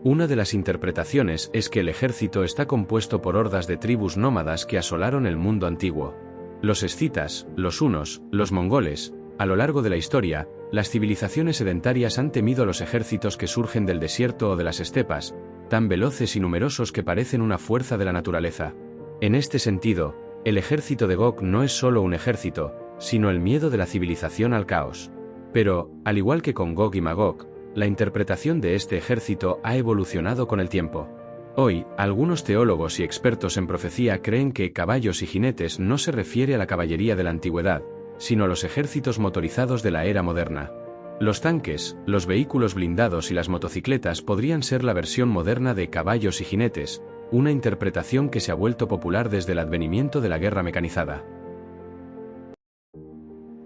Una de las interpretaciones es que el ejército está compuesto por hordas de tribus nómadas que asolaron el mundo antiguo. Los escitas, los hunos, los mongoles. A lo largo de la historia, las civilizaciones sedentarias han temido a los ejércitos que surgen del desierto o de las estepas, tan veloces y numerosos que parecen una fuerza de la naturaleza. En este sentido, el ejército de Gog no es solo un ejército, sino el miedo de la civilización al caos. Pero, al igual que con Gog y Magog, la interpretación de este ejército ha evolucionado con el tiempo. Hoy, algunos teólogos y expertos en profecía creen que caballos y jinetes no se refiere a la caballería de la antigüedad, sino a los ejércitos motorizados de la era moderna. Los tanques, los vehículos blindados y las motocicletas podrían ser la versión moderna de caballos y jinetes, una interpretación que se ha vuelto popular desde el advenimiento de la guerra mecanizada.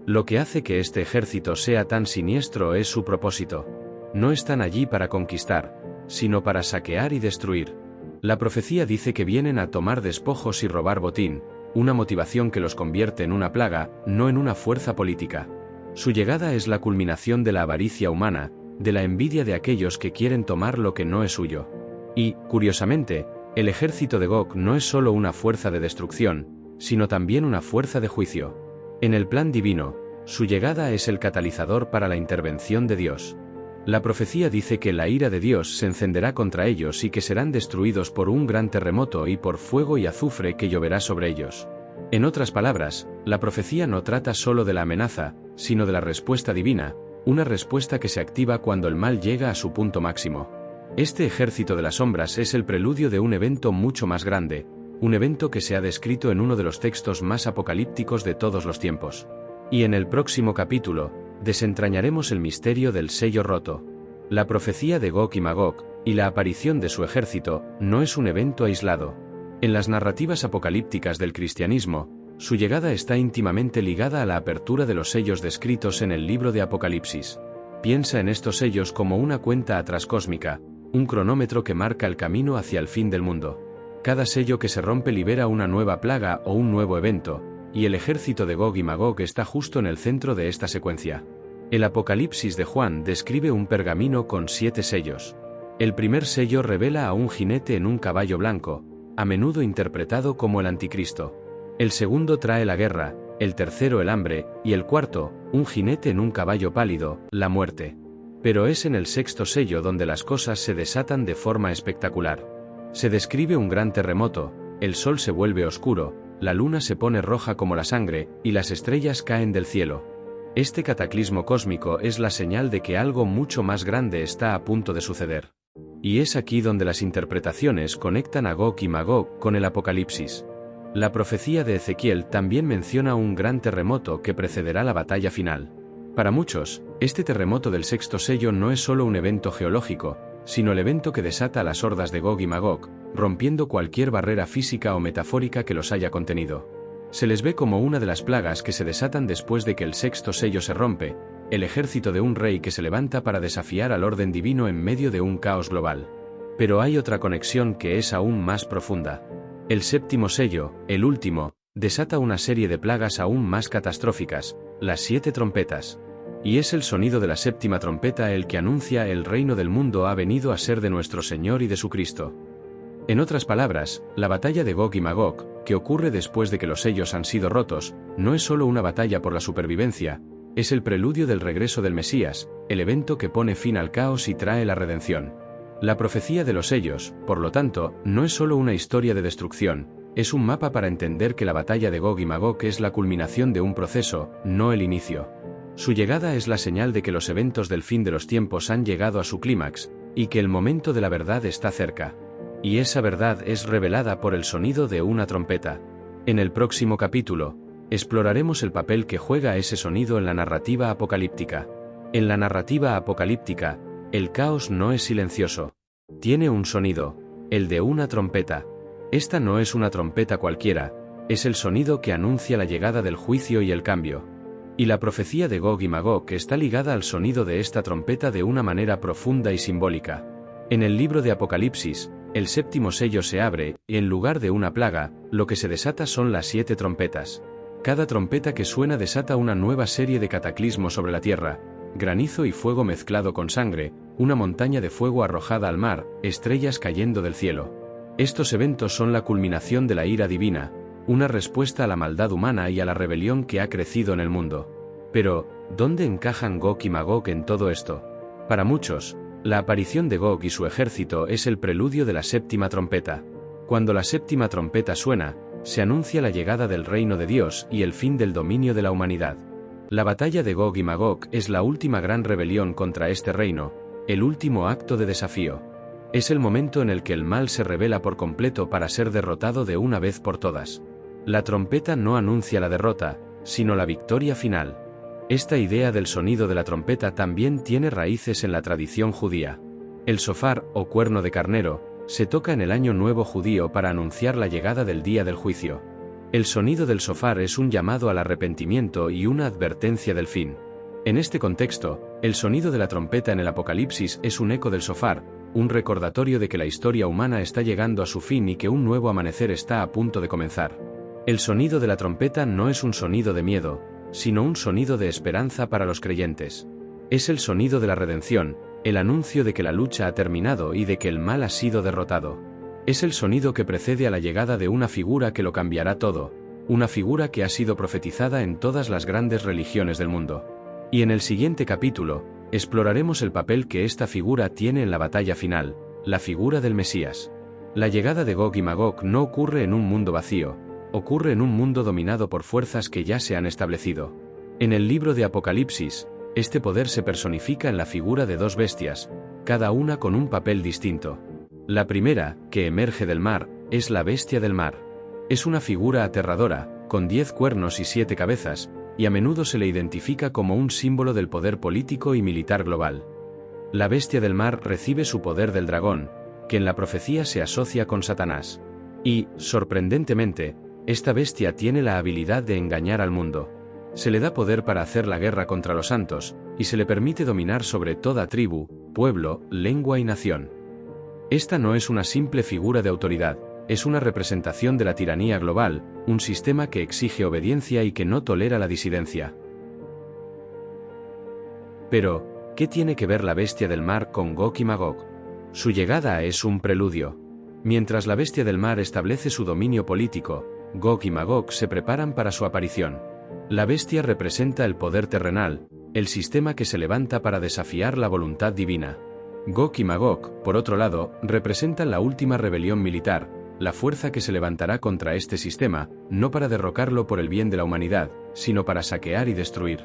Lo que hace que este ejército sea tan siniestro es su propósito. No están allí para conquistar, sino para saquear y destruir. La profecía dice que vienen a tomar despojos y robar botín, una motivación que los convierte en una plaga, no en una fuerza política. Su llegada es la culminación de la avaricia humana, de la envidia de aquellos que quieren tomar lo que no es suyo. Y, curiosamente, el ejército de Gog no es solo una fuerza de destrucción, sino también una fuerza de juicio. En el plan divino, su llegada es el catalizador para la intervención de Dios. La profecía dice que la ira de Dios se encenderá contra ellos y que serán destruidos por un gran terremoto y por fuego y azufre que lloverá sobre ellos. En otras palabras, la profecía no trata solo de la amenaza, sino de la respuesta divina, una respuesta que se activa cuando el mal llega a su punto máximo. Este ejército de las sombras es el preludio de un evento mucho más grande, un evento que se ha descrito en uno de los textos más apocalípticos de todos los tiempos. Y en el próximo capítulo, desentrañaremos el misterio del sello roto. La profecía de Gog y Magog, y la aparición de su ejército, no es un evento aislado. En las narrativas apocalípticas del cristianismo, su llegada está íntimamente ligada a la apertura de los sellos descritos en el libro de Apocalipsis. Piensa en estos sellos como una cuenta atrás cósmica, un cronómetro que marca el camino hacia el fin del mundo. Cada sello que se rompe libera una nueva plaga o un nuevo evento, y el ejército de Gog y Magog está justo en el centro de esta secuencia. El Apocalipsis de Juan describe un pergamino con 7 sellos. El primer sello revela a un jinete en un caballo blanco, a menudo interpretado como el anticristo. El segundo trae la guerra, el tercero el hambre, y el cuarto, un jinete en un caballo pálido, la muerte. Pero es en el sexto sello donde las cosas se desatan de forma espectacular. Se describe un gran terremoto, el sol se vuelve oscuro, la luna se pone roja como la sangre, y las estrellas caen del cielo. Este cataclismo cósmico es la señal de que algo mucho más grande está a punto de suceder. Y es aquí donde las interpretaciones conectan a Gog y Magog con el Apocalipsis. La profecía de Ezequiel también menciona un gran terremoto que precederá la batalla final. Para muchos, este terremoto del sexto sello no es solo un evento geológico, sino el evento que desata las hordas de Gog y Magog, rompiendo cualquier barrera física o metafórica que los haya contenido. Se les ve como una de las plagas que se desatan después de que el sexto sello se rompe, el ejército de un rey que se levanta para desafiar al orden divino en medio de un caos global. Pero hay otra conexión que es aún más profunda. El séptimo sello, el último, desata una serie de plagas aún más catastróficas, las 7 trompetas. Y es el sonido de la séptima trompeta el que anuncia el reino del mundo ha venido a ser de nuestro Señor y de su Cristo. En otras palabras, la batalla de Gog y Magog, que ocurre después de que los sellos han sido rotos, no es solo una batalla por la supervivencia, es el preludio del regreso del Mesías, el evento que pone fin al caos y trae la redención. La profecía de los sellos, por lo tanto, no es solo una historia de destrucción, es un mapa para entender que la batalla de Gog y Magog es la culminación de un proceso, no el inicio. Su llegada es la señal de que los eventos del fin de los tiempos han llegado a su clímax, y que el momento de la verdad está cerca. Y esa verdad es revelada por el sonido de una trompeta. En el próximo capítulo, exploraremos el papel que juega ese sonido en la narrativa apocalíptica. En la narrativa apocalíptica, el caos no es silencioso. Tiene un sonido, el de una trompeta. Esta no es una trompeta cualquiera, es el sonido que anuncia la llegada del juicio y el cambio. Y la profecía de Gog y Magog está ligada al sonido de esta trompeta de una manera profunda y simbólica. En el libro de Apocalipsis, el séptimo sello se abre, y en lugar de una plaga, lo que se desata son las 7 trompetas. Cada trompeta que suena desata una nueva serie de cataclismos sobre la tierra, granizo y fuego mezclado con sangre, una montaña de fuego arrojada al mar, estrellas cayendo del cielo. Estos eventos son la culminación de la ira divina, una respuesta a la maldad humana y a la rebelión que ha crecido en el mundo. Pero, ¿dónde encajan Gog y Magog en todo esto? Para muchos, la aparición de Gog y su ejército es el preludio de la séptima trompeta. Cuando la séptima trompeta suena, se anuncia la llegada del reino de Dios y el fin del dominio de la humanidad. La batalla de Gog y Magog es la última gran rebelión contra este reino, el último acto de desafío. Es el momento en el que el mal se revela por completo para ser derrotado de una vez por todas. La trompeta no anuncia la derrota, sino la victoria final. Esta idea del sonido de la trompeta también tiene raíces en la tradición judía. El shofar, o cuerno de carnero, se toca en el Año Nuevo judío para anunciar la llegada del día del juicio. El sonido del shofar es un llamado al arrepentimiento y una advertencia del fin. En este contexto, el sonido de la trompeta en el Apocalipsis es un eco del shofar, un recordatorio de que la historia humana está llegando a su fin y que un nuevo amanecer está a punto de comenzar. El sonido de la trompeta no es un sonido de miedo, sino un sonido de esperanza para los creyentes. Es el sonido de la redención, el anuncio de que la lucha ha terminado y de que el mal ha sido derrotado. Es el sonido que precede a la llegada de una figura que lo cambiará todo, una figura que ha sido profetizada en todas las grandes religiones del mundo. Y en el siguiente capítulo, exploraremos el papel que esta figura tiene en la batalla final, la figura del Mesías. La llegada de Gog y Magog no ocurre en un mundo vacío, ocurre en un mundo dominado por fuerzas que ya se han establecido. En el libro de Apocalipsis, este poder se personifica en la figura de 2 bestias, cada una con un papel distinto. La primera, que emerge del mar, es la bestia del mar. Es una figura aterradora, con 10 cuernos y 7 cabezas, y a menudo se le identifica como un símbolo del poder político y militar global. La bestia del mar recibe su poder del dragón, que en la profecía se asocia con Satanás. Y, sorprendentemente, esta bestia tiene la habilidad de engañar al mundo. Se le da poder para hacer la guerra contra los santos, y se le permite dominar sobre toda tribu, pueblo, lengua y nación. Esta no es una simple figura de autoridad, es una representación de la tiranía global, un sistema que exige obediencia y que no tolera la disidencia. Pero, ¿qué tiene que ver la bestia del mar con Gog y Magog? Su llegada es un preludio. Mientras la bestia del mar establece su dominio político, Gog y Magog se preparan para su aparición. La bestia representa el poder terrenal, el sistema que se levanta para desafiar la voluntad divina. Gog y Magog, por otro lado, representan la última rebelión militar, la fuerza que se levantará contra este sistema, no para derrocarlo por el bien de la humanidad, sino para saquear y destruir.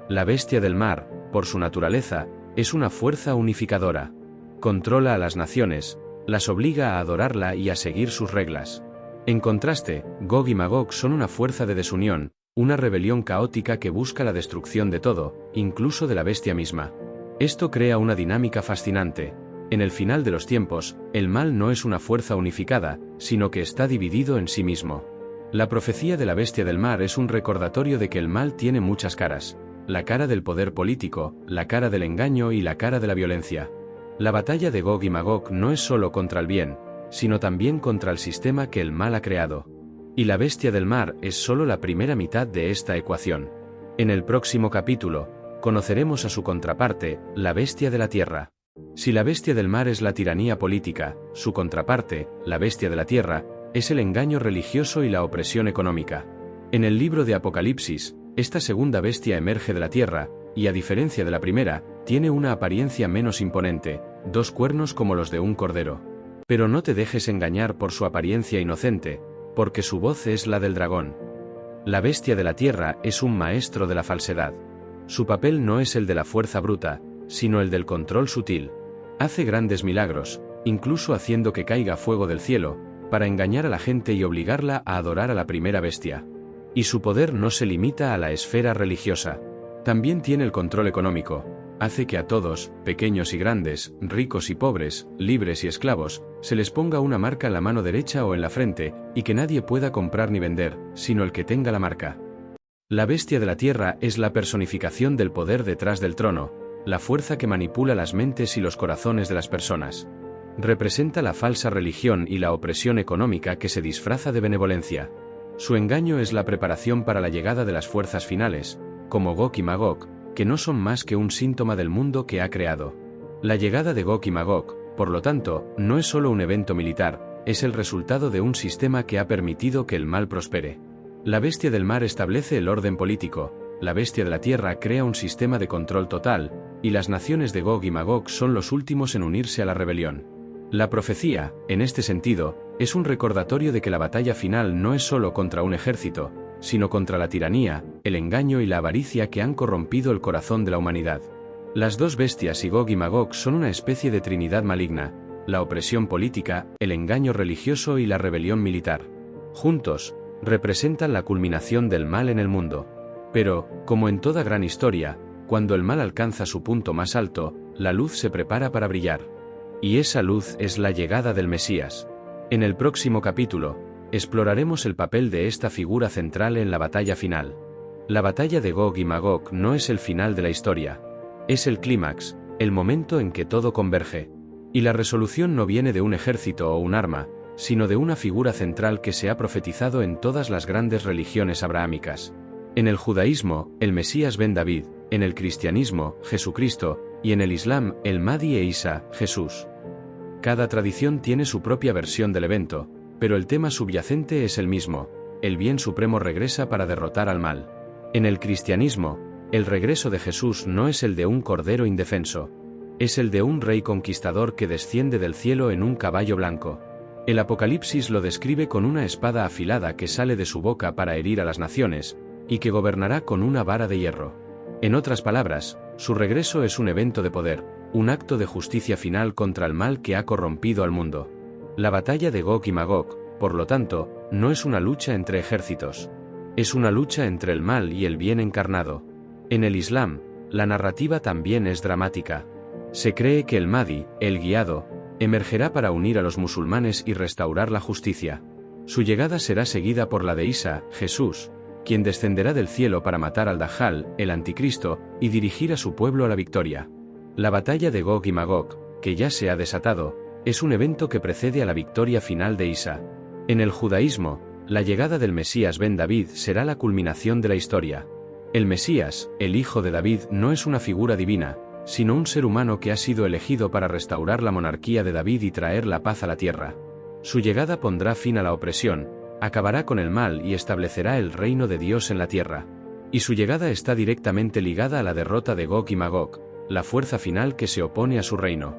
La bestia del mar, por su naturaleza, es una fuerza unificadora. Controla a las naciones, las obliga a adorarla y a seguir sus reglas. En contraste, Gog y Magog son una fuerza de desunión, una rebelión caótica que busca la destrucción de todo, incluso de la bestia misma. Esto crea una dinámica fascinante. En el final de los tiempos, el mal no es una fuerza unificada, sino que está dividido en sí mismo. La profecía de la bestia del mar es un recordatorio de que el mal tiene muchas caras: la cara del poder político, la cara del engaño y la cara de la violencia. La batalla de Gog y Magog no es solo contra el bien, sino también contra el sistema que el mal ha creado. Y la bestia del mar es solo la primera mitad de esta ecuación. En el próximo capítulo, conoceremos a su contraparte, la bestia de la tierra. Si la bestia del mar es la tiranía política, su contraparte, la bestia de la tierra, es el engaño religioso y la opresión económica. En el libro de Apocalipsis, esta segunda bestia emerge de la tierra, y a diferencia de la primera, tiene una apariencia menos imponente, dos cuernos como los de un cordero. Pero no te dejes engañar por su apariencia inocente, porque su voz es la del dragón. La bestia de la tierra es un maestro de la falsedad. Su papel no es el de la fuerza bruta, sino el del control sutil. Hace grandes milagros, incluso haciendo que caiga fuego del cielo, para engañar a la gente y obligarla a adorar a la primera bestia. Y su poder no se limita a la esfera religiosa. También tiene el control económico. Hace que a todos, pequeños y grandes, ricos y pobres, libres y esclavos, se les ponga una marca en la mano derecha o en la frente, y que nadie pueda comprar ni vender, sino el que tenga la marca. La bestia de la tierra es la personificación del poder detrás del trono, la fuerza que manipula las mentes y los corazones de las personas. Representa la falsa religión y la opresión económica que se disfraza de benevolencia. Su engaño es la preparación para la llegada de las fuerzas finales, como Gog y Magog, que no son más que un síntoma del mundo que ha creado. La llegada de Gog y Magog, por lo tanto, no es solo un evento militar, es el resultado de un sistema que ha permitido que el mal prospere. La bestia del mar establece el orden político, la bestia de la tierra crea un sistema de control total, y las naciones de Gog y Magog son los últimos en unirse a la rebelión. La profecía, en este sentido, es un recordatorio de que la batalla final no es solo contra un ejército, sino contra la tiranía, el engaño y la avaricia que han corrompido el corazón de la humanidad. Las dos bestias y Gog y Magog son una especie de trinidad maligna, la opresión política, el engaño religioso y la rebelión militar. Juntos, representan la culminación del mal en el mundo. Pero, como en toda gran historia, cuando el mal alcanza su punto más alto, la luz se prepara para brillar. Y esa luz es la llegada del Mesías. En el próximo capítulo, exploraremos el papel de esta figura central en la batalla final. La batalla de Gog y Magog no es el final de la historia. Es el clímax, el momento en que todo converge. Y la resolución no viene de un ejército o un arma, sino de una figura central que se ha profetizado en todas las grandes religiones abrahámicas. En el judaísmo, el Mesías ben David, en el cristianismo, Jesucristo, y en el Islam, el Mahdi e Isa, Jesús. Cada tradición tiene su propia versión del evento, pero el tema subyacente es el mismo: el bien supremo regresa para derrotar al mal. En el cristianismo, el regreso de Jesús no es el de un cordero indefenso, es el de un rey conquistador que desciende del cielo en un caballo blanco. El Apocalipsis lo describe con una espada afilada que sale de su boca para herir a las naciones, y que gobernará con una vara de hierro. En otras palabras, su regreso es un evento de poder, un acto de justicia final contra el mal que ha corrompido al mundo. La batalla de Gog y Magog, por lo tanto, no es una lucha entre ejércitos. Es una lucha entre el mal y el bien encarnado. En el Islam, la narrativa también es dramática. Se cree que el Mahdi, el guiado, emergerá para unir a los musulmanes y restaurar la justicia. Su llegada será seguida por la de Isa, Jesús, quien descenderá del cielo para matar al Dajjal, el anticristo, y dirigir a su pueblo a la victoria. La batalla de Gog y Magog, que ya se ha desatado, es un evento que precede a la victoria final de Isa. En el judaísmo, la llegada del Mesías ben David será la culminación de la historia. El Mesías, el hijo de David, no es una figura divina, sino un ser humano que ha sido elegido para restaurar la monarquía de David y traer la paz a la tierra. Su llegada pondrá fin a la opresión, acabará con el mal y establecerá el reino de Dios en la tierra. Y su llegada está directamente ligada a la derrota de Gog y Magog, la fuerza final que se opone a su reino.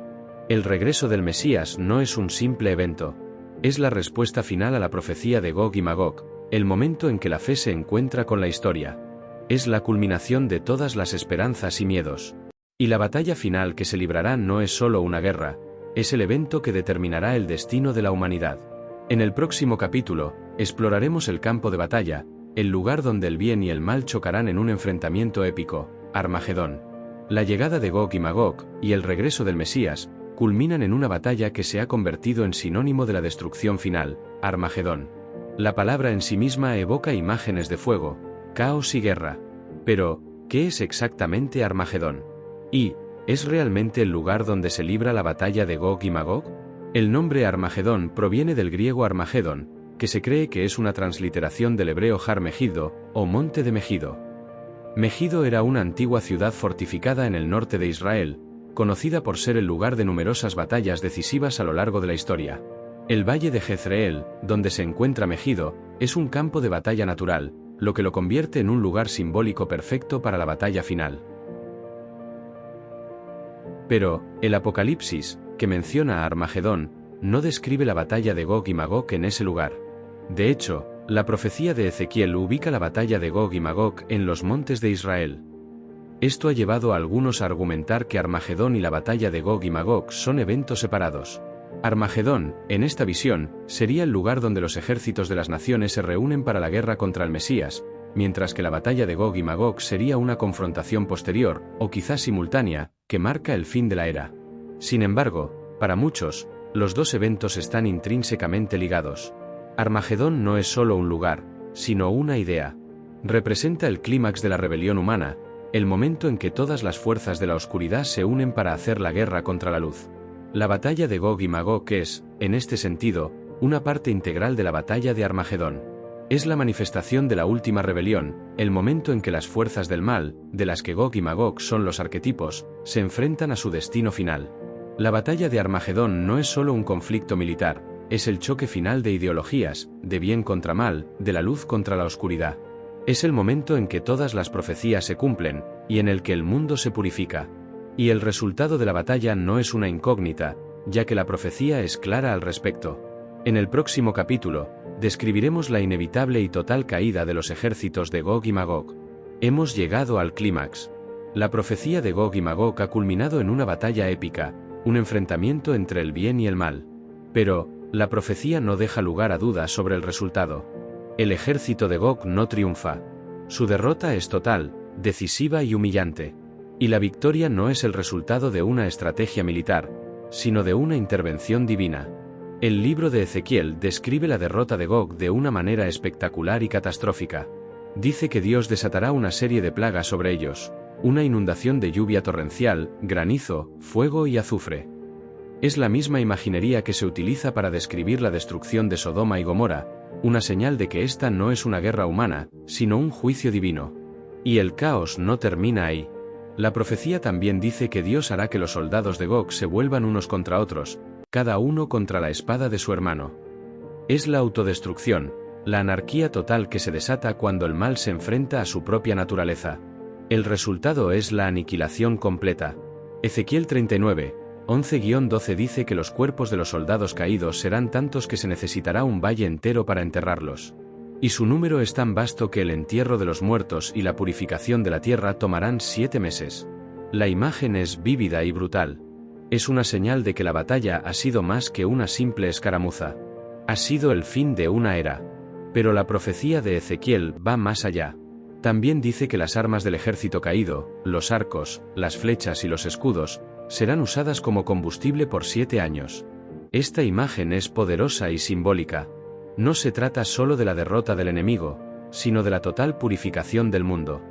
El regreso del Mesías no es un simple evento. Es la respuesta final a la profecía de Gog y Magog, el momento en que la fe se encuentra con la historia. Es la culminación de todas las esperanzas y miedos. Y la batalla final que se librará no es solo una guerra, es el evento que determinará el destino de la humanidad. En el próximo capítulo, exploraremos el campo de batalla, el lugar donde el bien y el mal chocarán en un enfrentamiento épico, Armagedón. La llegada de Gog y Magog, y el regreso del Mesías, culminan en una batalla que se ha convertido en sinónimo de la destrucción final, Armagedón. La palabra en sí misma evoca imágenes de fuego, caos y guerra. Pero, ¿qué es exactamente Armagedón? ¿Y es realmente el lugar donde se libra la batalla de Gog y Magog? El nombre Armagedón proviene del griego Armagedón, que se cree que es una transliteración del hebreo Har Megido, o Monte de Megido. Megido era una antigua ciudad fortificada en el norte de Israel, conocida por ser el lugar de numerosas batallas decisivas a lo largo de la historia. El valle de Jezreel, donde se encuentra Megido, es un campo de batalla natural, lo que lo convierte en un lugar simbólico perfecto para la batalla final. Pero, el Apocalipsis, que menciona a Armagedón, no describe la batalla de Gog y Magog en ese lugar. De hecho, la profecía de Ezequiel ubica la batalla de Gog y Magog en los montes de Israel. Esto ha llevado a algunos a argumentar que Armagedón y la batalla de Gog y Magog son eventos separados. Armagedón, en esta visión, sería el lugar donde los ejércitos de las naciones se reúnen para la guerra contra el Mesías, mientras que la batalla de Gog y Magog sería una confrontación posterior, o quizás simultánea, que marca el fin de la era. Sin embargo, para muchos, los dos eventos están intrínsecamente ligados. Armagedón no es solo un lugar, sino una idea. Representa el clímax de la rebelión humana, el momento en que todas las fuerzas de la oscuridad se unen para hacer la guerra contra la luz. La batalla de Gog y Magog es, en este sentido, una parte integral de la batalla de Armagedón. Es la manifestación de la última rebelión, el momento en que las fuerzas del mal, de las que Gog y Magog son los arquetipos, se enfrentan a su destino final. La batalla de Armagedón no es solo un conflicto militar, es el choque final de ideologías, de bien contra mal, de la luz contra la oscuridad. Es el momento en que todas las profecías se cumplen, y en el que el mundo se purifica. Y el resultado de la batalla no es una incógnita, ya que la profecía es clara al respecto. En el próximo capítulo, describiremos la inevitable y total caída de los ejércitos de Gog y Magog. Hemos llegado al clímax. La profecía de Gog y Magog ha culminado en una batalla épica, un enfrentamiento entre el bien y el mal. Pero, la profecía no deja lugar a dudas sobre el resultado. El ejército de Gog no triunfa. Su derrota es total, decisiva y humillante. Y la victoria no es el resultado de una estrategia militar, sino de una intervención divina. El libro de Ezequiel describe la derrota de Gog de una manera espectacular y catastrófica. Dice que Dios desatará una serie de plagas sobre ellos, una inundación de lluvia torrencial, granizo, fuego y azufre. Es la misma imaginería que se utiliza para describir la destrucción de Sodoma y Gomorra, una señal de que esta no es una guerra humana, sino un juicio divino. Y el caos no termina ahí. La profecía también dice que Dios hará que los soldados de Gog se vuelvan unos contra otros, cada uno contra la espada de su hermano. Es la autodestrucción, la anarquía total que se desata cuando el mal se enfrenta a su propia naturaleza. El resultado es la aniquilación completa. Ezequiel 39, 11-12 dice que los cuerpos de los soldados caídos serán tantos que se necesitará un valle entero para enterrarlos. Y su número es tan vasto que el entierro de los muertos y la purificación de la tierra tomarán 7 meses. La imagen es vívida y brutal. Es una señal de que la batalla ha sido más que una simple escaramuza. Ha sido el fin de una era. Pero la profecía de Ezequiel va más allá. También dice que las armas del ejército caído, los arcos, las flechas y los escudos, serán usadas como combustible por 7 años. Esta imagen es poderosa y simbólica. No se trata solo de la derrota del enemigo, sino de la total purificación del mundo.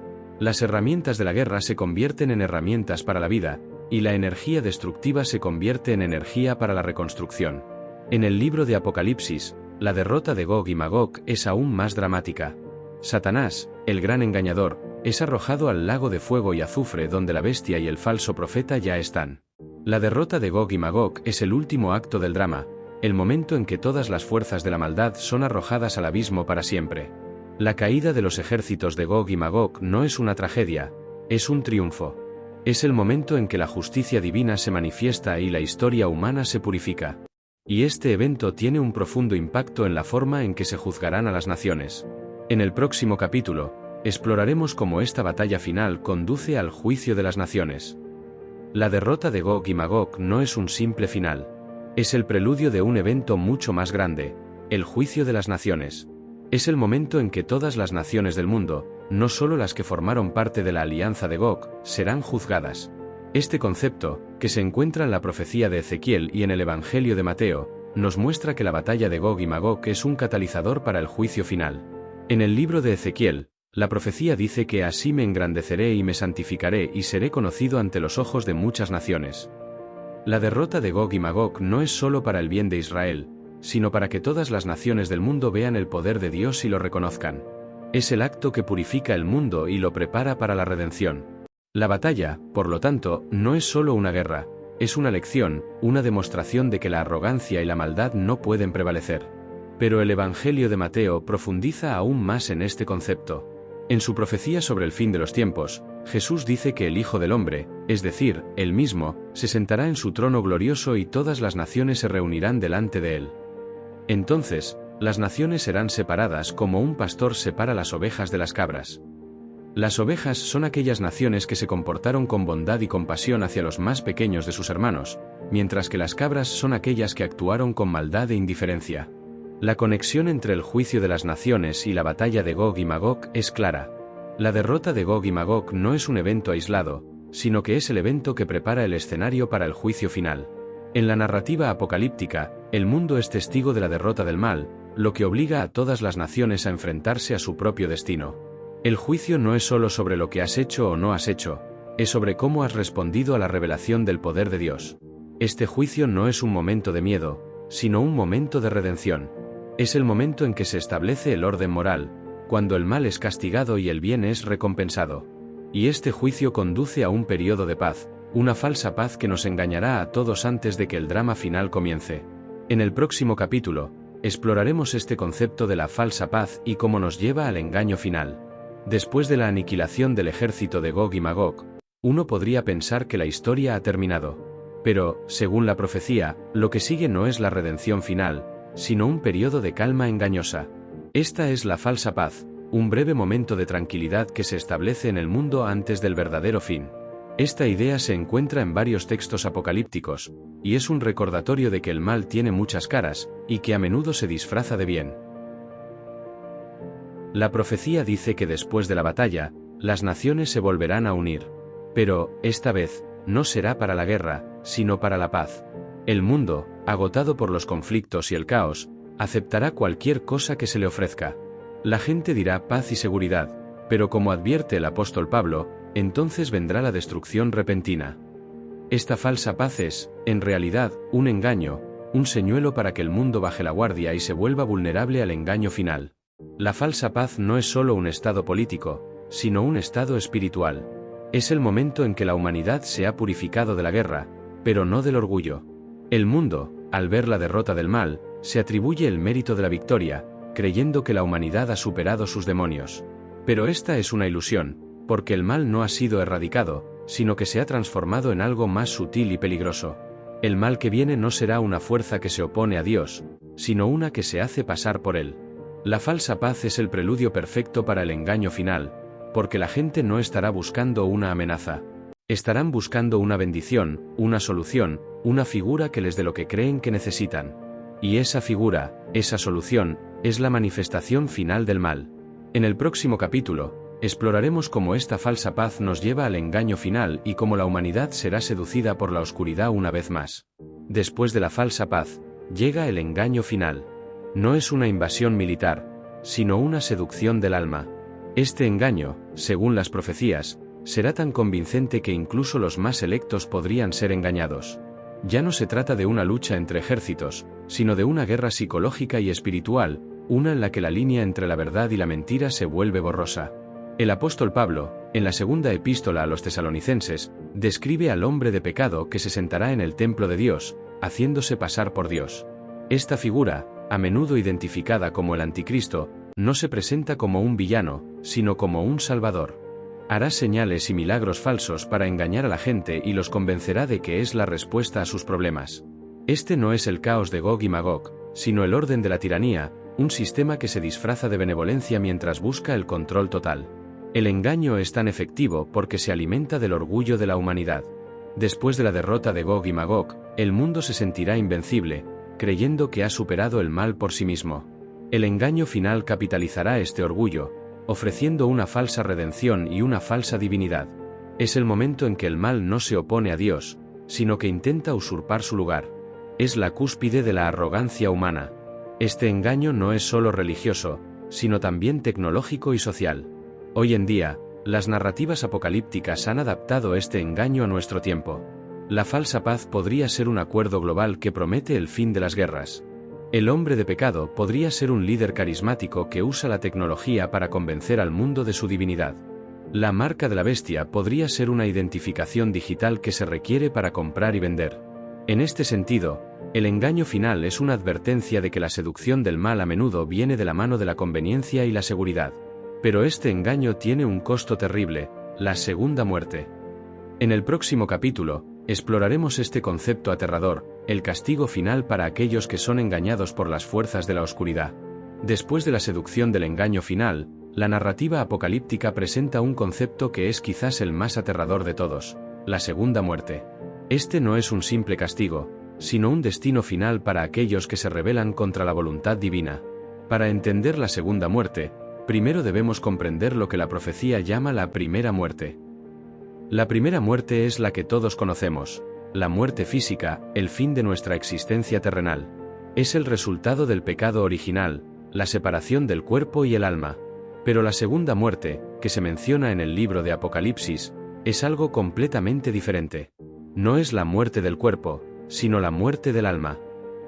Las herramientas de la guerra se convierten en herramientas para la vida, y la energía destructiva se convierte en energía para la reconstrucción. En el libro de Apocalipsis, La derrota de Gog y Magog es aún más dramática. Satanás, el gran engañador, es arrojado al lago de fuego y azufre donde la bestia y el falso profeta ya están. La derrota de Gog y Magog es el último acto del drama, el momento en que todas las fuerzas de la maldad son arrojadas al abismo para siempre. La caída de los ejércitos de Gog y Magog no es una tragedia, es un triunfo. Es el momento en que la justicia divina se manifiesta y la historia humana se purifica. Y este evento tiene un profundo impacto en la forma en que se juzgarán a las naciones. En el próximo capítulo, exploraremos cómo esta batalla final conduce al juicio de las naciones. La derrota de Gog y Magog no es un simple final. Es el preludio de un evento mucho más grande, el juicio de las naciones. Es el momento en que todas las naciones del mundo, no solo las que formaron parte de la alianza de Gog, serán juzgadas. Este concepto, que se encuentra en la profecía de Ezequiel y en el Evangelio de Mateo, nos muestra que la batalla de Gog y Magog es un catalizador para el juicio final. En el libro de Ezequiel, la profecía dice que así me engrandeceré y me santificaré y seré conocido ante los ojos de muchas naciones. La derrota de Gog y Magog no es solo para el bien de Israel, sino para que todas las naciones del mundo vean el poder de Dios y lo reconozcan. Es el acto que purifica el mundo y lo prepara para la redención. La batalla, por lo tanto, no es solo una guerra, es una lección, una demostración de que la arrogancia y la maldad no pueden prevalecer. Pero el Evangelio de Mateo profundiza aún más en este concepto. En su profecía sobre el fin de los tiempos, Jesús dice que el Hijo del Hombre, es decir, él mismo, se sentará en su trono glorioso y todas las naciones se reunirán delante de él. Entonces, las naciones serán separadas como un pastor separa las ovejas de las cabras. Las ovejas son aquellas naciones que se comportaron con bondad y compasión hacia los más pequeños de sus hermanos, mientras que las cabras son aquellas que actuaron con maldad e indiferencia. La conexión entre el juicio de las naciones y la batalla de Gog y Magog es clara. La derrota de Gog y Magog no es un evento aislado, sino que es el evento que prepara el escenario para el juicio final. En la narrativa apocalíptica, el mundo es testigo de la derrota del mal, lo que obliga a todas las naciones a enfrentarse a su propio destino. El juicio no es solo sobre lo que has hecho o no has hecho, es sobre cómo has respondido a la revelación del poder de Dios. Este juicio no es un momento de miedo, sino un momento de redención. Es el momento en que se establece el orden moral, cuando el mal es castigado y el bien es recompensado. Y este juicio conduce a un periodo de paz, una falsa paz que nos engañará a todos antes de que el drama final comience. En el próximo capítulo, exploraremos este concepto de la falsa paz y cómo nos lleva al engaño final. Después de la aniquilación del ejército de Gog y Magog, uno podría pensar que la historia ha terminado. Pero, según la profecía, lo que sigue no es la redención final, sino un periodo de calma engañosa. Esta es la falsa paz, un breve momento de tranquilidad que se establece en el mundo antes del verdadero fin. Esta idea se encuentra en varios textos apocalípticos, y es un recordatorio de que el mal tiene muchas caras, y que a menudo se disfraza de bien. La profecía dice que después de la batalla, las naciones se volverán a unir. Pero, esta vez, no será para la guerra, sino para la paz. El mundo, agotado por los conflictos y el caos, aceptará cualquier cosa que se le ofrezca. La gente dirá paz y seguridad, pero como advierte el apóstol Pablo, entonces vendrá la destrucción repentina. Esta falsa paz es, en realidad, un engaño, un señuelo para que el mundo baje la guardia y se vuelva vulnerable al engaño final. La falsa paz no es solo un estado político, sino un estado espiritual. Es el momento en que la humanidad se ha purificado de la guerra, pero no del orgullo. El mundo, al ver la derrota del mal, se atribuye el mérito de la victoria, creyendo que la humanidad ha superado sus demonios. Pero esta es una ilusión, porque el mal no ha sido erradicado, sino que se ha transformado en algo más sutil y peligroso. El mal que viene no será una fuerza que se opone a Dios, sino una que se hace pasar por él. La falsa paz es el preludio perfecto para el engaño final, porque la gente no estará buscando una amenaza. Estarán buscando una bendición, una solución, una figura que les dé lo que creen que necesitan. Y esa figura, esa solución, es la manifestación final del mal. En el próximo capítulo, exploraremos cómo esta falsa paz nos lleva al engaño final y cómo la humanidad será seducida por la oscuridad una vez más. Después de la falsa paz, llega el engaño final. No es una invasión militar, sino una seducción del alma. Este engaño, según las profecías, será tan convincente que incluso los más electos podrían ser engañados. Ya no se trata de una lucha entre ejércitos, sino de una guerra psicológica y espiritual, una en la que la línea entre la verdad y la mentira se vuelve borrosa. El apóstol Pablo, en la segunda epístola a los tesalonicenses, describe al hombre de pecado que se sentará en el templo de Dios, haciéndose pasar por Dios. Esta figura, a menudo identificada como el anticristo, no se presenta como un villano, sino como un salvador. Hará señales y milagros falsos para engañar a la gente y los convencerá de que es la respuesta a sus problemas. Este no es el caos de Gog y Magog, sino el orden de la tiranía, un sistema que se disfraza de benevolencia mientras busca el control total. El engaño es tan efectivo porque se alimenta del orgullo de la humanidad. Después de la derrota de Gog y Magog, el mundo se sentirá invencible, creyendo que ha superado el mal por sí mismo. El engaño final capitalizará este orgullo, ofreciendo una falsa redención y una falsa divinidad. Es el momento en que el mal no se opone a Dios, sino que intenta usurpar su lugar. Es la cúspide de la arrogancia humana. Este engaño no es solo religioso, sino también tecnológico y social. Hoy en día, las narrativas apocalípticas han adaptado este engaño a nuestro tiempo. La falsa paz podría ser un acuerdo global que promete el fin de las guerras. El hombre de pecado podría ser un líder carismático que usa la tecnología para convencer al mundo de su divinidad. La marca de la bestia podría ser una identificación digital que se requiere para comprar y vender. En este sentido, el engaño final es una advertencia de que la seducción del mal a menudo viene de la mano de la conveniencia y la seguridad. Pero este engaño tiene un costo terrible, la segunda muerte. En el próximo capítulo, exploraremos este concepto aterrador, el castigo final para aquellos que son engañados por las fuerzas de la oscuridad. Después de la seducción del engaño final, la narrativa apocalíptica presenta un concepto que es quizás el más aterrador de todos, la segunda muerte. Este no es un simple castigo, sino un destino final para aquellos que se rebelan contra la voluntad divina. Para entender la segunda muerte, primero debemos comprender lo que la profecía llama la primera muerte. La primera muerte es la que todos conocemos, la muerte física, el fin de nuestra existencia terrenal. Es el resultado del pecado original, la separación del cuerpo y el alma. Pero la segunda muerte, que se menciona en el libro de Apocalipsis, es algo completamente diferente. No es la muerte del cuerpo, sino la muerte del alma.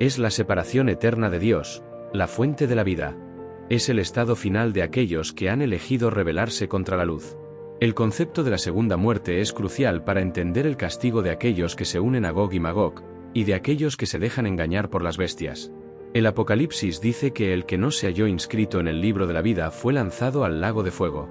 Es la separación eterna de Dios, la fuente de la vida. Es el estado final de aquellos que han elegido rebelarse contra la luz. El concepto de la segunda muerte es crucial para entender el castigo de aquellos que se unen a Gog y Magog, y de aquellos que se dejan engañar por las bestias. El Apocalipsis dice que el que no se halló inscrito en el libro de la vida fue lanzado al lago de fuego.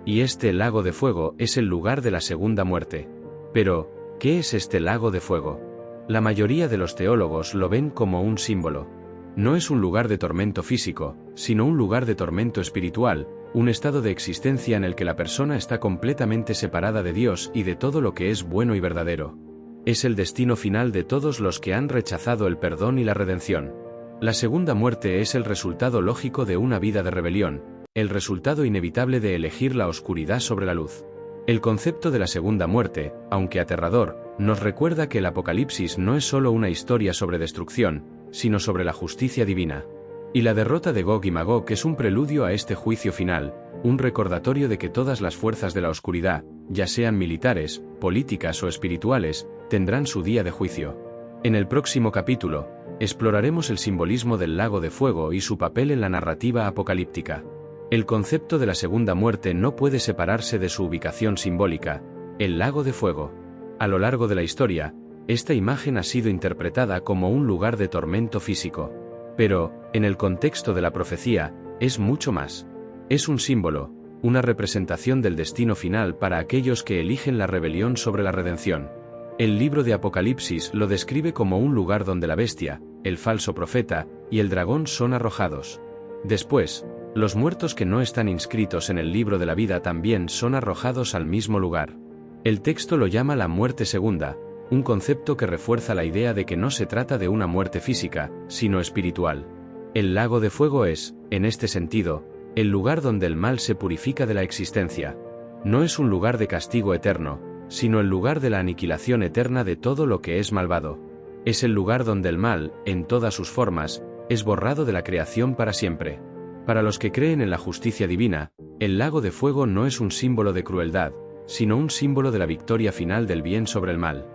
Y este lago de fuego es el lugar de la segunda muerte. Pero, ¿qué es este lago de fuego? La mayoría de los teólogos lo ven como un símbolo. No es un lugar de tormento físico, sino un lugar de tormento espiritual, un estado de existencia en el que la persona está completamente separada de Dios y de todo lo que es bueno y verdadero. Es el destino final de todos los que han rechazado el perdón y la redención. La segunda muerte es el resultado lógico de una vida de rebelión, el resultado inevitable de elegir la oscuridad sobre la luz. El concepto de la segunda muerte, aunque aterrador, nos recuerda que el Apocalipsis no es solo una historia sobre destrucción, sino sobre la justicia divina. Y la derrota de Gog y Magog es un preludio a este juicio final, un recordatorio de que todas las fuerzas de la oscuridad, ya sean militares, políticas o espirituales, tendrán su día de juicio. En el próximo capítulo, exploraremos el simbolismo del lago de fuego y su papel en la narrativa apocalíptica. El concepto de la segunda muerte no puede separarse de su ubicación simbólica, el lago de fuego. A lo largo de la historia, esta imagen ha sido interpretada como un lugar de tormento físico. Pero, en el contexto de la profecía, es mucho más. Es un símbolo, una representación del destino final para aquellos que eligen la rebelión sobre la redención. El libro de Apocalipsis lo describe como un lugar donde la bestia, el falso profeta, y el dragón son arrojados. Después, los muertos que no están inscritos en el libro de la vida también son arrojados al mismo lugar. El texto lo llama la muerte segunda, un concepto que refuerza la idea de que no se trata de una muerte física, sino espiritual. El lago de fuego es, en este sentido, el lugar donde el mal se purifica de la existencia. No es un lugar de castigo eterno, sino el lugar de la aniquilación eterna de todo lo que es malvado. Es el lugar donde el mal, en todas sus formas, es borrado de la creación para siempre. Para los que creen en la justicia divina, el lago de fuego no es un símbolo de crueldad, sino un símbolo de la victoria final del bien sobre el mal.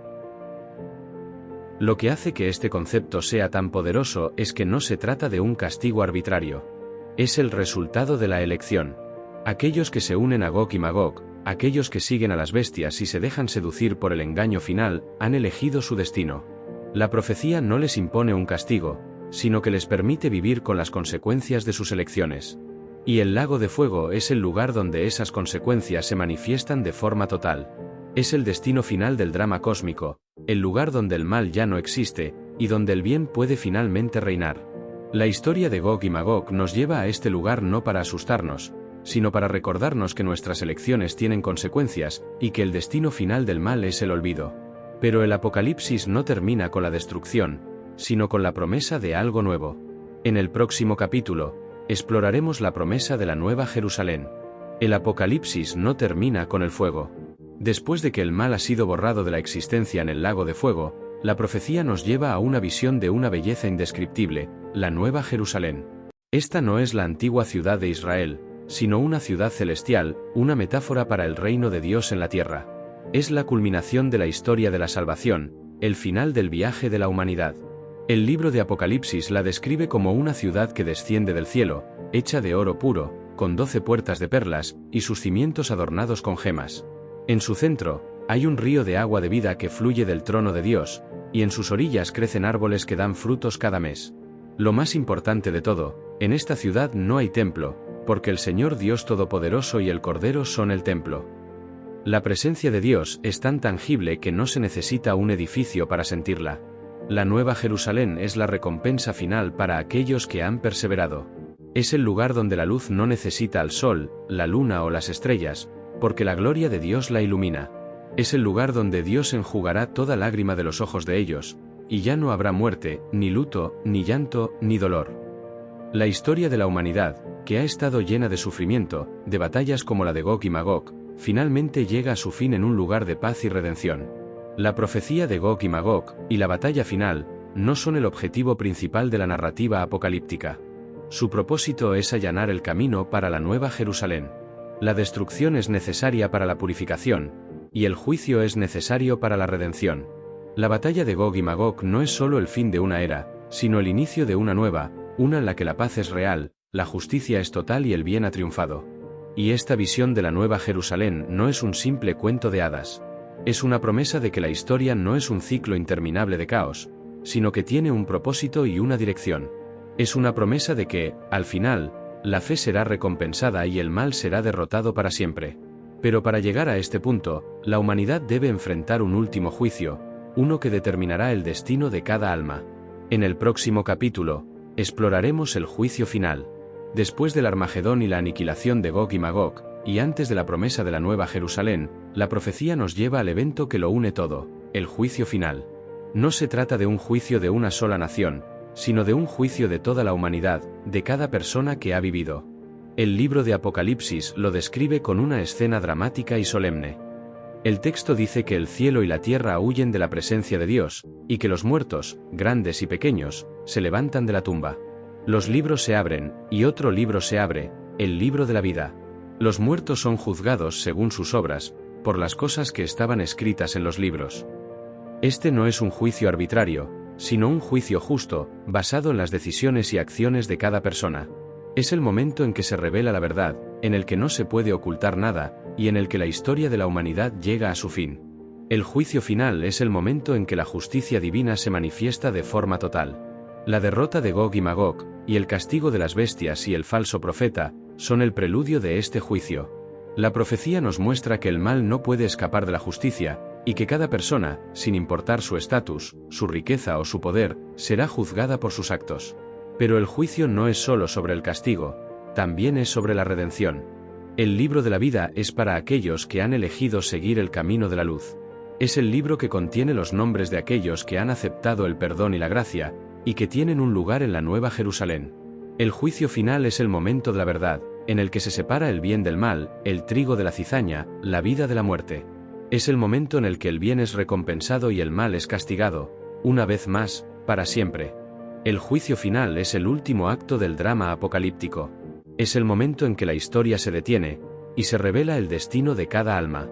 Lo que hace que este concepto sea tan poderoso es que no se trata de un castigo arbitrario. Es el resultado de la elección. Aquellos que se unen a Gog y Magog, aquellos que siguen a las bestias y se dejan seducir por el engaño final, han elegido su destino. La profecía no les impone un castigo, sino que les permite vivir con las consecuencias de sus elecciones. Y el lago de fuego es el lugar donde esas consecuencias se manifiestan de forma total. Es el destino final del drama cósmico, el lugar donde el mal ya no existe, y donde el bien puede finalmente reinar. La historia de Gog y Magog nos lleva a este lugar no para asustarnos, sino para recordarnos que nuestras elecciones tienen consecuencias, y que el destino final del mal es el olvido. Pero el Apocalipsis no termina con la destrucción, sino con la promesa de algo nuevo. En el próximo capítulo, exploraremos la promesa de la Nueva Jerusalén. El Apocalipsis no termina con el fuego. Después de que el mal ha sido borrado de la existencia en el lago de fuego, la profecía nos lleva a una visión de una belleza indescriptible, la Nueva Jerusalén. Esta no es la antigua ciudad de Israel, sino una ciudad celestial, una metáfora para el reino de Dios en la tierra. Es la culminación de la historia de la salvación, el final del viaje de la humanidad. El libro de Apocalipsis la describe como una ciudad que desciende del cielo, hecha de oro puro, con 12 puertas de perlas, y sus cimientos adornados con gemas. En su centro, hay un río de agua de vida que fluye del trono de Dios, y en sus orillas crecen árboles que dan frutos cada mes. Lo más importante de todo, en esta ciudad no hay templo, porque el Señor Dios Todopoderoso y el Cordero son el templo. La presencia de Dios es tan tangible que no se necesita un edificio para sentirla. La Nueva Jerusalén es la recompensa final para aquellos que han perseverado. Es el lugar donde la luz no necesita al sol, la luna o las estrellas, porque la gloria de Dios la ilumina. Es el lugar donde Dios enjugará toda lágrima de los ojos de ellos, y ya no habrá muerte, ni luto, ni llanto, ni dolor. La historia de la humanidad, que ha estado llena de sufrimiento, de batallas como la de Gog y Magog, finalmente llega a su fin en un lugar de paz y redención. La profecía de Gog y Magog, y la batalla final, no son el objetivo principal de la narrativa apocalíptica. Su propósito es allanar el camino para la Nueva Jerusalén. La destrucción es necesaria para la purificación, y el juicio es necesario para la redención. La batalla de Gog y Magog no es solo el fin de una era, sino el inicio de una nueva, una en la que la paz es real, la justicia es total y el bien ha triunfado. Y esta visión de la Nueva Jerusalén no es un simple cuento de hadas. Es una promesa de que la historia no es un ciclo interminable de caos, sino que tiene un propósito y una dirección. Es una promesa de que, al final, la fe será recompensada y el mal será derrotado para siempre. Pero para llegar a este punto, la humanidad debe enfrentar un último juicio, uno que determinará el destino de cada alma. En el próximo capítulo, exploraremos el juicio final. Después del Armagedón y la aniquilación de Gog y Magog, y antes de la promesa de la Nueva Jerusalén, la profecía nos lleva al evento que lo une todo, el juicio final. No se trata de un juicio de una sola nación, sino de un juicio de toda la humanidad, de cada persona que ha vivido. El libro de Apocalipsis lo describe con una escena dramática y solemne. El texto dice que el cielo y la tierra huyen de la presencia de Dios, y que los muertos, grandes y pequeños, se levantan de la tumba. Los libros se abren, y otro libro se abre, el libro de la vida. Los muertos son juzgados según sus obras, por las cosas que estaban escritas en los libros. Este no es un juicio arbitrario, sino un juicio justo, basado en las decisiones y acciones de cada persona. Es el momento en que se revela la verdad, en el que no se puede ocultar nada, y en el que la historia de la humanidad llega a su fin. El juicio final es el momento en que la justicia divina se manifiesta de forma total. La derrota de Gog y Magog, y el castigo de las bestias y el falso profeta, son el preludio de este juicio. La profecía nos muestra que el mal no puede escapar de la justicia, y que cada persona, sin importar su estatus, su riqueza o su poder, será juzgada por sus actos. Pero el juicio no es solo sobre el castigo, también es sobre la redención. El libro de la vida es para aquellos que han elegido seguir el camino de la luz. Es el libro que contiene los nombres de aquellos que han aceptado el perdón y la gracia, y que tienen un lugar en la Nueva Jerusalén. El juicio final es el momento de la verdad, en el que se separa el bien del mal, el trigo de la cizaña, la vida de la muerte. Es el momento en el que el bien es recompensado y el mal es castigado, una vez más, para siempre. El juicio final es el último acto del drama apocalíptico. Es el momento en que la historia se detiene, y se revela el destino de cada alma.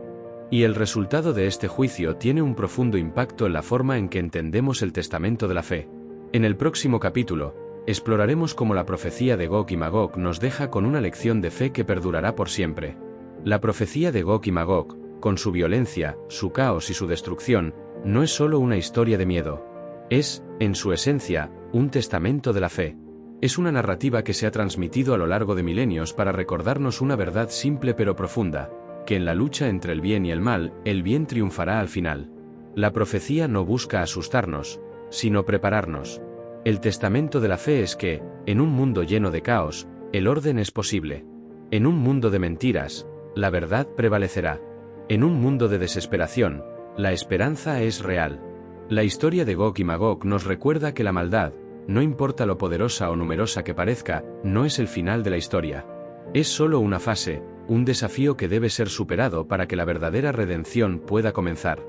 Y el resultado de este juicio tiene un profundo impacto en la forma en que entendemos el testamento de la fe. En el próximo capítulo, exploraremos cómo la profecía de Gog y Magog nos deja con una lección de fe que perdurará por siempre. La profecía de Gog y Magog, con su violencia, su caos y su destrucción, no es solo una historia de miedo. Es, en su esencia, un testamento de la fe. Es una narrativa que se ha transmitido a lo largo de milenios para recordarnos una verdad simple pero profunda, que en la lucha entre el bien y el mal, el bien triunfará al final. La profecía no busca asustarnos, sino prepararnos. El testamento de la fe es que, en un mundo lleno de caos, el orden es posible. En un mundo de mentiras, la verdad prevalecerá. En un mundo de desesperación, la esperanza es real. La historia de Gog y Magog nos recuerda que la maldad, no importa lo poderosa o numerosa que parezca, no es el final de la historia. Es solo una fase, un desafío que debe ser superado para que la verdadera redención pueda comenzar.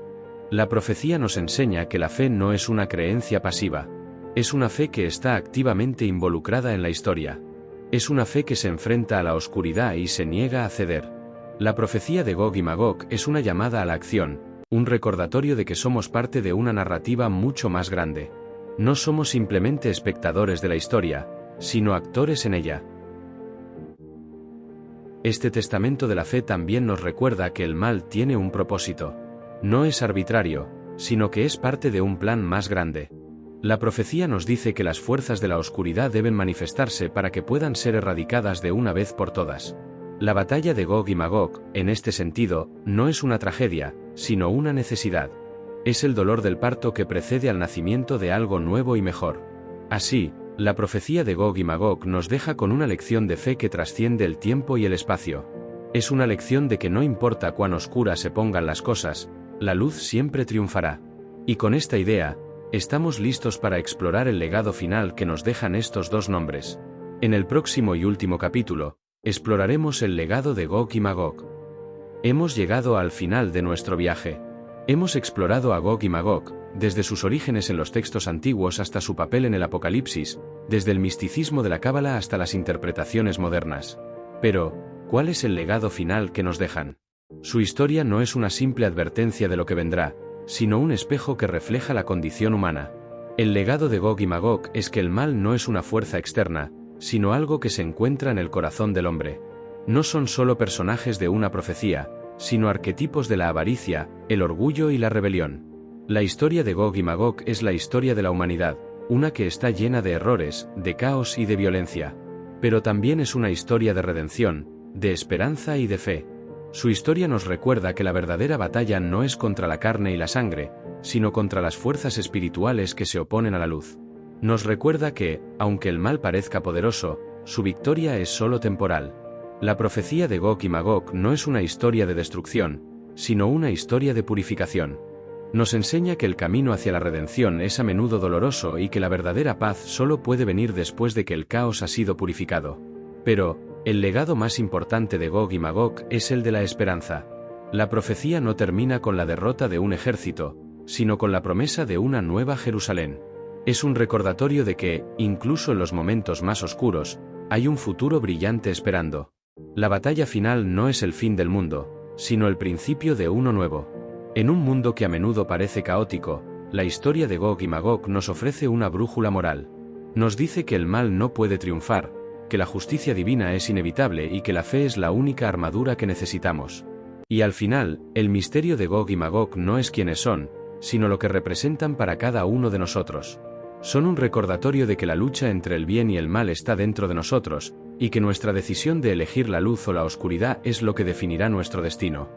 La profecía nos enseña que la fe no es una creencia pasiva. Es una fe que está activamente involucrada en la historia. Es una fe que se enfrenta a la oscuridad y se niega a ceder. La profecía de Gog y Magog es una llamada a la acción, un recordatorio de que somos parte de una narrativa mucho más grande. No somos simplemente espectadores de la historia, sino actores en ella. Este testamento de la fe también nos recuerda que el mal tiene un propósito. No es arbitrario, sino que es parte de un plan más grande. La profecía nos dice que las fuerzas de la oscuridad deben manifestarse para que puedan ser erradicadas de una vez por todas. La batalla de Gog y Magog, en este sentido, no es una tragedia, sino una necesidad. Es el dolor del parto que precede al nacimiento de algo nuevo y mejor. Así, la profecía de Gog y Magog nos deja con una lección de fe que trasciende el tiempo y el espacio. Es una lección de que no importa cuán oscuras se pongan las cosas, la luz siempre triunfará. Y con esta idea, estamos listos para explorar el legado final que nos dejan estos dos nombres. En el próximo y último capítulo, exploraremos el legado de Gog y Magog. Hemos llegado al final de nuestro viaje. Hemos explorado a Gog y Magog, desde sus orígenes en los textos antiguos hasta su papel en el Apocalipsis, desde el misticismo de la Cábala hasta las interpretaciones modernas. Pero, ¿cuál es el legado final que nos dejan? Su historia no es una simple advertencia de lo que vendrá, sino un espejo que refleja la condición humana. El legado de Gog y Magog es que el mal no es una fuerza externa, sino algo que se encuentra en el corazón del hombre. No son solo personajes de una profecía, sino arquetipos de la avaricia, el orgullo y la rebelión. La historia de Gog y Magog es la historia de la humanidad, una que está llena de errores, de caos y de violencia. Pero también es una historia de redención, de esperanza y de fe. Su historia nos recuerda que la verdadera batalla no es contra la carne y la sangre, sino contra las fuerzas espirituales que se oponen a la luz. Nos recuerda que, aunque el mal parezca poderoso, su victoria es solo temporal. La profecía de Gog y Magog no es una historia de destrucción, sino una historia de purificación. Nos enseña que el camino hacia la redención es a menudo doloroso y que la verdadera paz solo puede venir después de que el caos ha sido purificado. Pero, el legado más importante de Gog y Magog es el de la esperanza. La profecía no termina con la derrota de un ejército, sino con la promesa de una nueva Jerusalén. Es un recordatorio de que, incluso en los momentos más oscuros, hay un futuro brillante esperando. La batalla final no es el fin del mundo, sino el principio de uno nuevo. En un mundo que a menudo parece caótico, la historia de Gog y Magog nos ofrece una brújula moral. Nos dice que el mal no puede triunfar, que la justicia divina es inevitable y que la fe es la única armadura que necesitamos. Y al final, el misterio de Gog y Magog no es quiénes son, sino lo que representan para cada uno de nosotros. Son un recordatorio de que la lucha entre el bien y el mal está dentro de nosotros, y que nuestra decisión de elegir la luz o la oscuridad es lo que definirá nuestro destino.